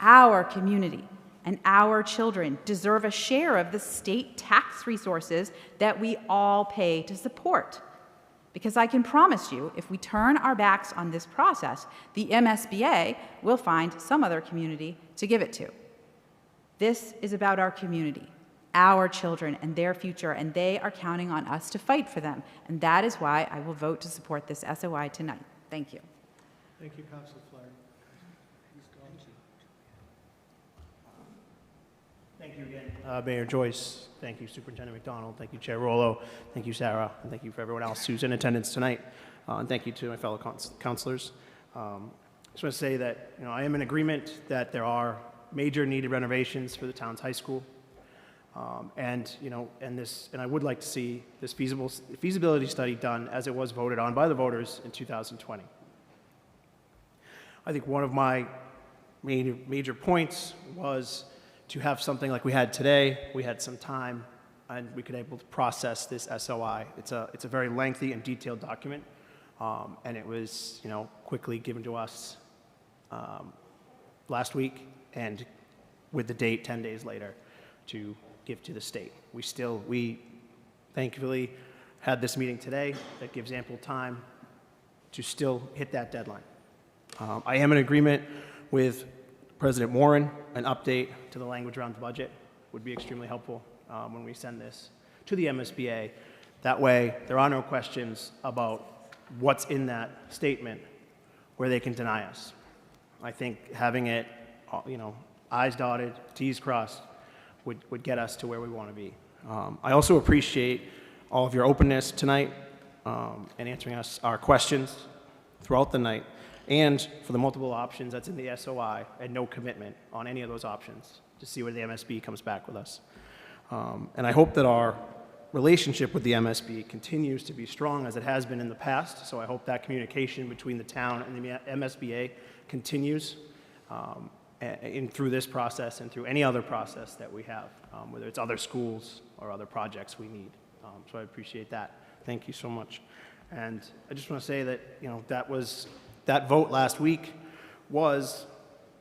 our community, and our children deserve a share of the state tax resources that we all pay to support. Because I can promise you, if we turn our backs on this process, the MSBA will find some other community to give it to. This is about our community, our children, and their future, and they are counting on us to fight for them. And that is why I will vote to support this SOI tonight. Thank you. Thank you, Councilor Flair. Thank you again, Mayor Joyce. Thank you, Superintendent McDonald. Thank you, Chair Rollo. Thank you, Sarah. And thank you for everyone else who's in attendance tonight. And thank you to my fellow councilors. I just want to say that I am in agreement that there are major needed renovations for the town's high school. And I would like to see this feasibility study done as it was voted on by the voters in 2020. I think one of my major points was to have something like we had today. We had some time, and we could able to process this SOI. It's a very lengthy and detailed document, and it was quickly given to us last week, and with the date 10 days later to give to the state. We thankfully had this meeting today that gives ample time to still hit that deadline. I am in agreement with President Warren. An update to the language around the budget would be extremely helpful when we send this to the MSBA. That way, there are no questions about what's in that statement where they can deny us. I think having it, I's dotted, T's crossed, would get us to where we want to be. I also appreciate all of your openness tonight and answering our questions throughout the night, and for the multiple options that's in the SOI and no commitment on any of those options to see where the MSB comes back with us. And I hope that our relationship with the MSB continues to be strong as it has been in the past, so I hope that communication between the town and the MSBA continues through this process and through any other process that we have, whether it's other schools or other projects we need. So I appreciate that. Thank you so much. And I just want to say that, that vote last week was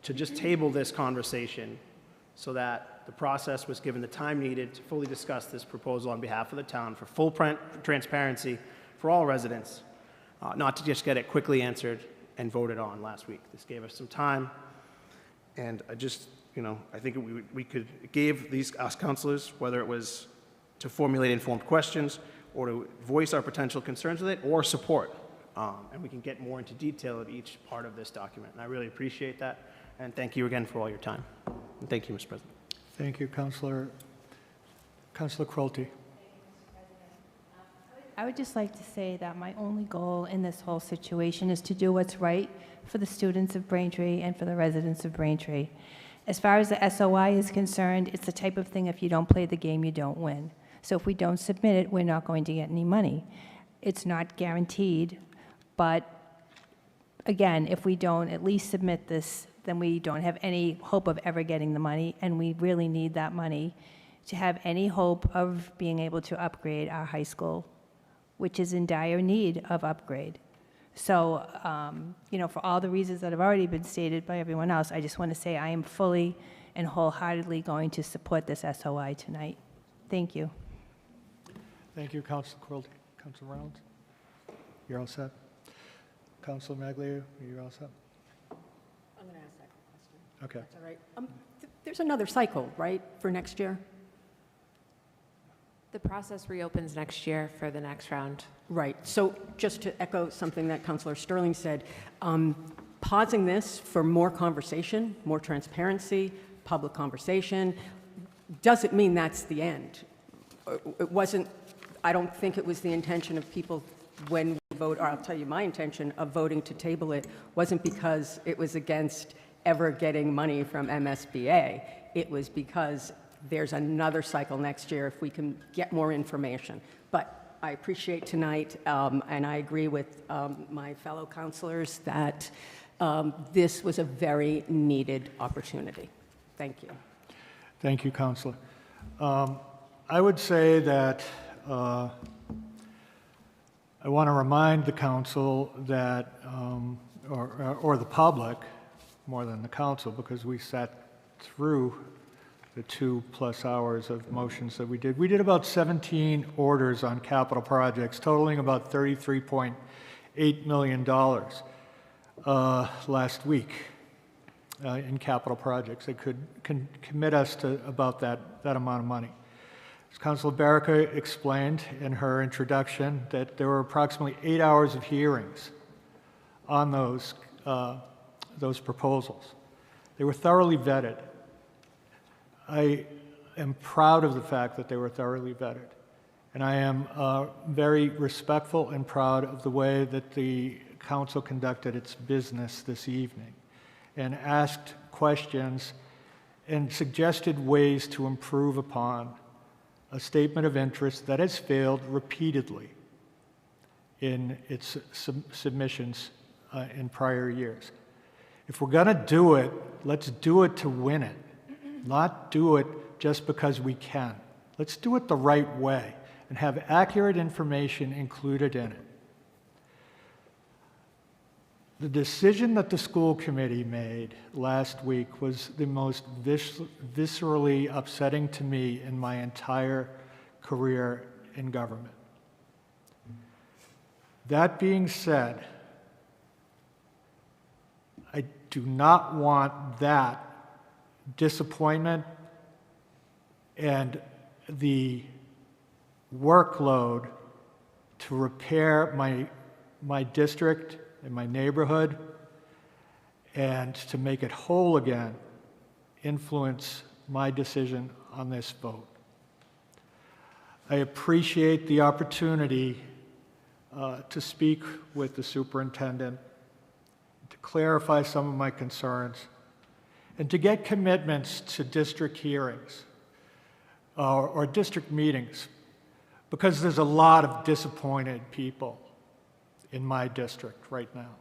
to just table this conversation so that the process was given the time needed to fully discuss this proposal on behalf of the town for full transparency for all residents, not to just get it quickly answered and voted on last week. This gave us some time, and I just, I think it gave us counselors, whether it was to formulate informed questions or to voice our potential concerns with it or support. And we can get more into detail of each part of this document. And I really appreciate that. And thank you again for all your time. And thank you, Mr. President. Thank you, Councilor Quilty. I would just like to say that my only goal in this whole situation is to do what's right for the students of Braintree and for the residents of Braintree. As far as the SOI is concerned, it's the type of thing, if you don't play the game, you don't win. So if we don't submit it, we're not going to get any money. It's not guaranteed, but again, if we don't at least submit this, then we don't have any hope of ever getting the money, and we really need that money to have any hope of being able to upgrade our high school, which is in dire need of upgrade. So, for all the reasons that have already been stated by everyone else, I just want to say I am fully and wholeheartedly going to support this SOI tonight. Thank you. Thank you, Councilor Quilty. Councilor Reynolds? You're all set? Councilor Maglio, you're all set? I'm going to ask that question. Okay. That's all right. There's another cycle, right, for next year? The process reopens next year for the next round. Right. So just to echo something that Councilor Sterling said, pausing this for more conversation, more transparency, public conversation, doesn't mean that's the end. It wasn't, I don't think it was the intention of people when we vote, or I'll tell you my intention of voting to table it wasn't because it was against ever getting money from MSBA. It was because there's another cycle next year if we can get more information. But I appreciate tonight, and I agree with my fellow councilors that this was a very needed opportunity. Thank you. Thank you, Counselor. I would say that I want to remind the council that, or the public, more than the council, because we sat through the 2+ hours of motions that we did. We did about 17 orders on capital projects, totaling about $33.8 million last week in capital projects that could commit us to about that amount of money. As Councilor Baraka explained in her introduction, that there were approximately 8 hours of hearings on those proposals. They were thoroughly vetted. I am proud of the fact that they were thoroughly vetted. And I am very respectful and proud of the way that the council conducted its business this evening and asked questions and suggested ways to improve upon a statement of interest that has failed repeatedly in its submissions in prior years. If we're going to do it, let's do it to win it, not do it just because we can. Let's do it the right way and have accurate information included in it. The decision that the school committee made last week was the most viscerally upsetting to me in my entire career in government. That being said, I do not want that disappointment and the workload to repair my district in my neighborhood and to make it whole again influence my decision on this vote. I appreciate the opportunity to speak with the superintendent, to clarify some of my concerns, and to get commitments to district hearings or district meetings, because there's a lot of disappointed people in my district right now.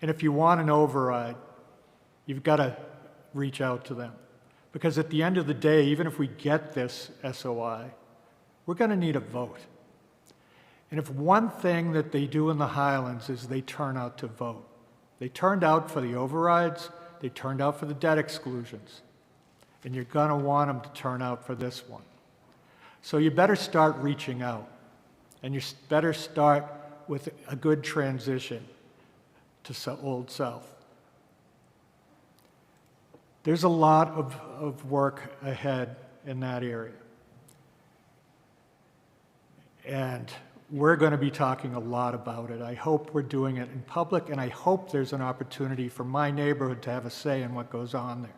And if you want an override, you've got to reach out to them. Because at the end of the day, even if we get this SOI, we're going to need a vote. And if one thing that they do in the Highlands is they turn out to vote. They turned out for the overrides, they turned out for the debt exclusions, and you're going to want them to turn out for this one. So you better start reaching out, and you better start with a good transition to Old South. There's a lot of work ahead in that area. And we're going to be talking a lot about it. I hope we're doing it in public, and I hope there's an opportunity for my neighborhood to have a say in what goes on there.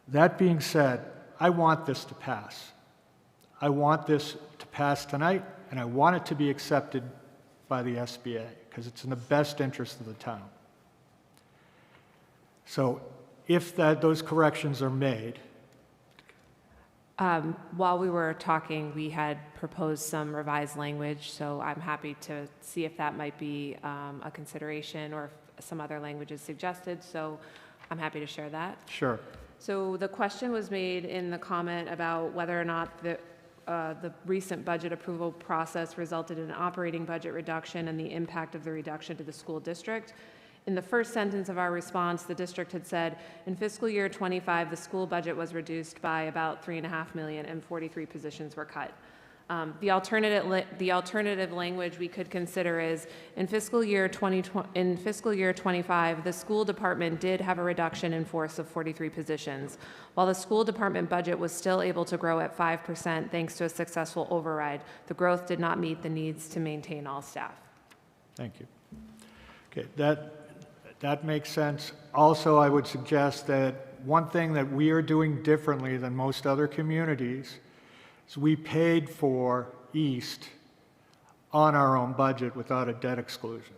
That being said, I want this to pass. I want this to pass tonight, and I want it to be accepted by the SBA, because it's in the best interest of the town. So if those corrections are made. While we were talking, we had proposed some revised language, so I'm happy to see if that might be a consideration or if some other language is suggested, so I'm happy to share that. Sure. So the question was made in the comment about whether or not the recent budget approval process resulted in an operating budget reduction and the impact of the reduction to the school district. In the first sentence of our response, the district had said, in fiscal year 25, the school budget was reduced by about $3.5 million and 43 positions were cut. The alternative language we could consider is, in fiscal year 25, the school department did have a reduction in force of 43 positions, while the school department budget was still able to grow at 5% thanks to a successful override. The growth did not meet the needs to maintain all staff. Thank you. Okay, that makes sense. Also, I would suggest that one thing that we are doing differently than most other communities is we paid for East on our own budget without a debt exclusion.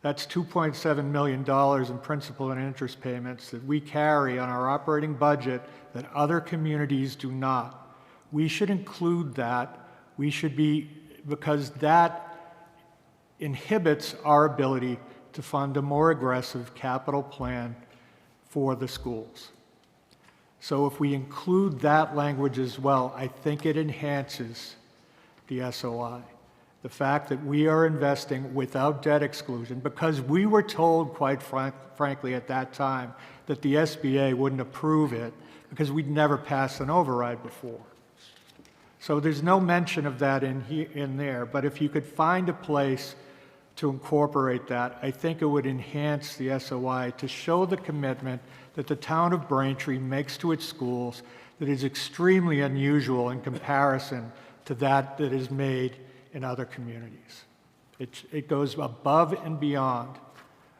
That's $2.7 million in principal and interest payments that we carry on our operating budget that other communities do not. We should include that. Because that inhibits our ability to fund a more aggressive capital plan for the schools. So if we include that language as well, I think it enhances the SOI. The fact that we are investing without debt exclusion, because we were told, quite frankly, at that time, that the SBA wouldn't approve it because we'd never passed an override before. So there's no mention of that in there, but if you could find a place to incorporate that, I think it would enhance the SOI to show the commitment that the town of Braintree makes to its schools that is extremely unusual in comparison to that is made in other communities. It goes above and beyond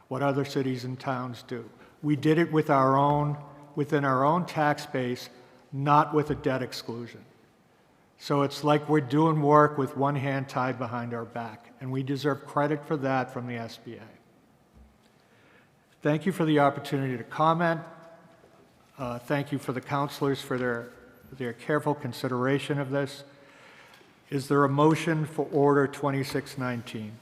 what other cities and towns do. We did it within our own tax base, not with a debt exclusion. So it's like we're doing work with one hand tied behind our back, and we deserve credit for that from the SBA. Thank you for the opportunity to comment. Thank you for the counselors for their careful consideration of this. Is there a motion for Order 2619?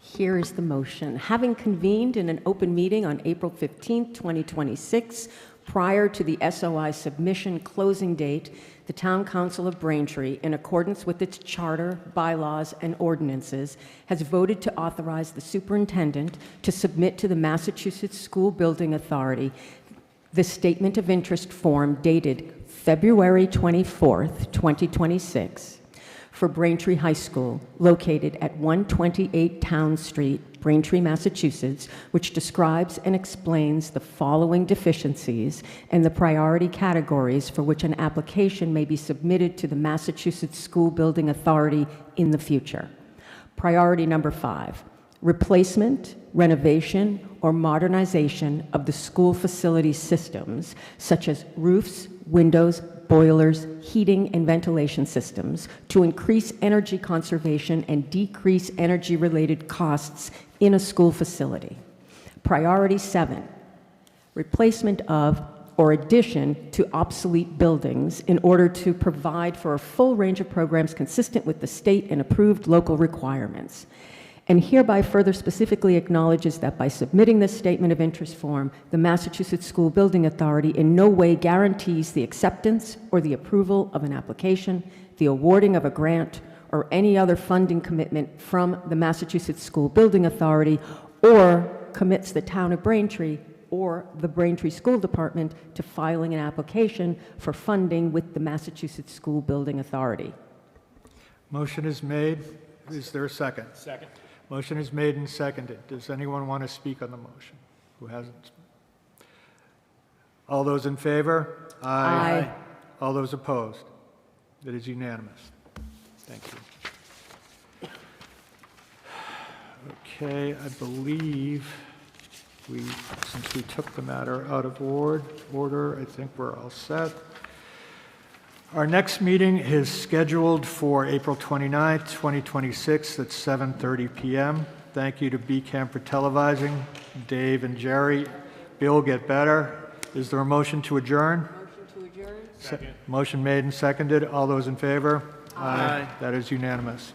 Here is the motion. Having convened in an open meeting on April 15, 2026, prior to the SOI submission closing date, the Town Council of Braintree, in accordance with its charter, bylaws, and ordinances, has voted to authorize the superintendent to submit to the Massachusetts School Building Authority the statement of interest form dated February 24th, 2026, for Braintree High School, located at 128 Town Street, Braintree, Massachusetts, which describes and explains the following deficiencies and the priority categories for which an application may be submitted to the Massachusetts School Building Authority in the future. Priority number 5, replacement, renovation, or modernization of the school facility systems, such as roofs, windows, boilers, heating, and ventilation systems, to increase energy conservation and decrease energy-related costs in a school facility. Priority 7, replacement of or addition to obsolete buildings in order to provide for a full range of programs consistent with the state and approved local requirements. And hereby further specifically acknowledges that by submitting this statement of interest form, the Massachusetts School Building Authority in no way guarantees the acceptance or the approval of an application, the awarding of a grant, or any other funding commitment from the Massachusetts School Building Authority, or commits the town of Braintree or the Braintree School Department to filing an application for funding with the Massachusetts School Building Authority. Motion is made. Is there a second? Second. Motion is made and seconded. Does anyone want to speak on the motion? Who hasn't? All those in favor? Aye. All those opposed? It is unanimous. Thank you. Okay, I believe since we took the matter out of order, I think we're all set. Our next meeting is scheduled for April 29th, 2026 at 7:30 p.m. Thank you to BCAM for televising. Dave and Jerry. Bill, get better. Is there a motion to adjourn? Motion to adjourn. Motion made and seconded. All those in favor? Aye. That is unanimous.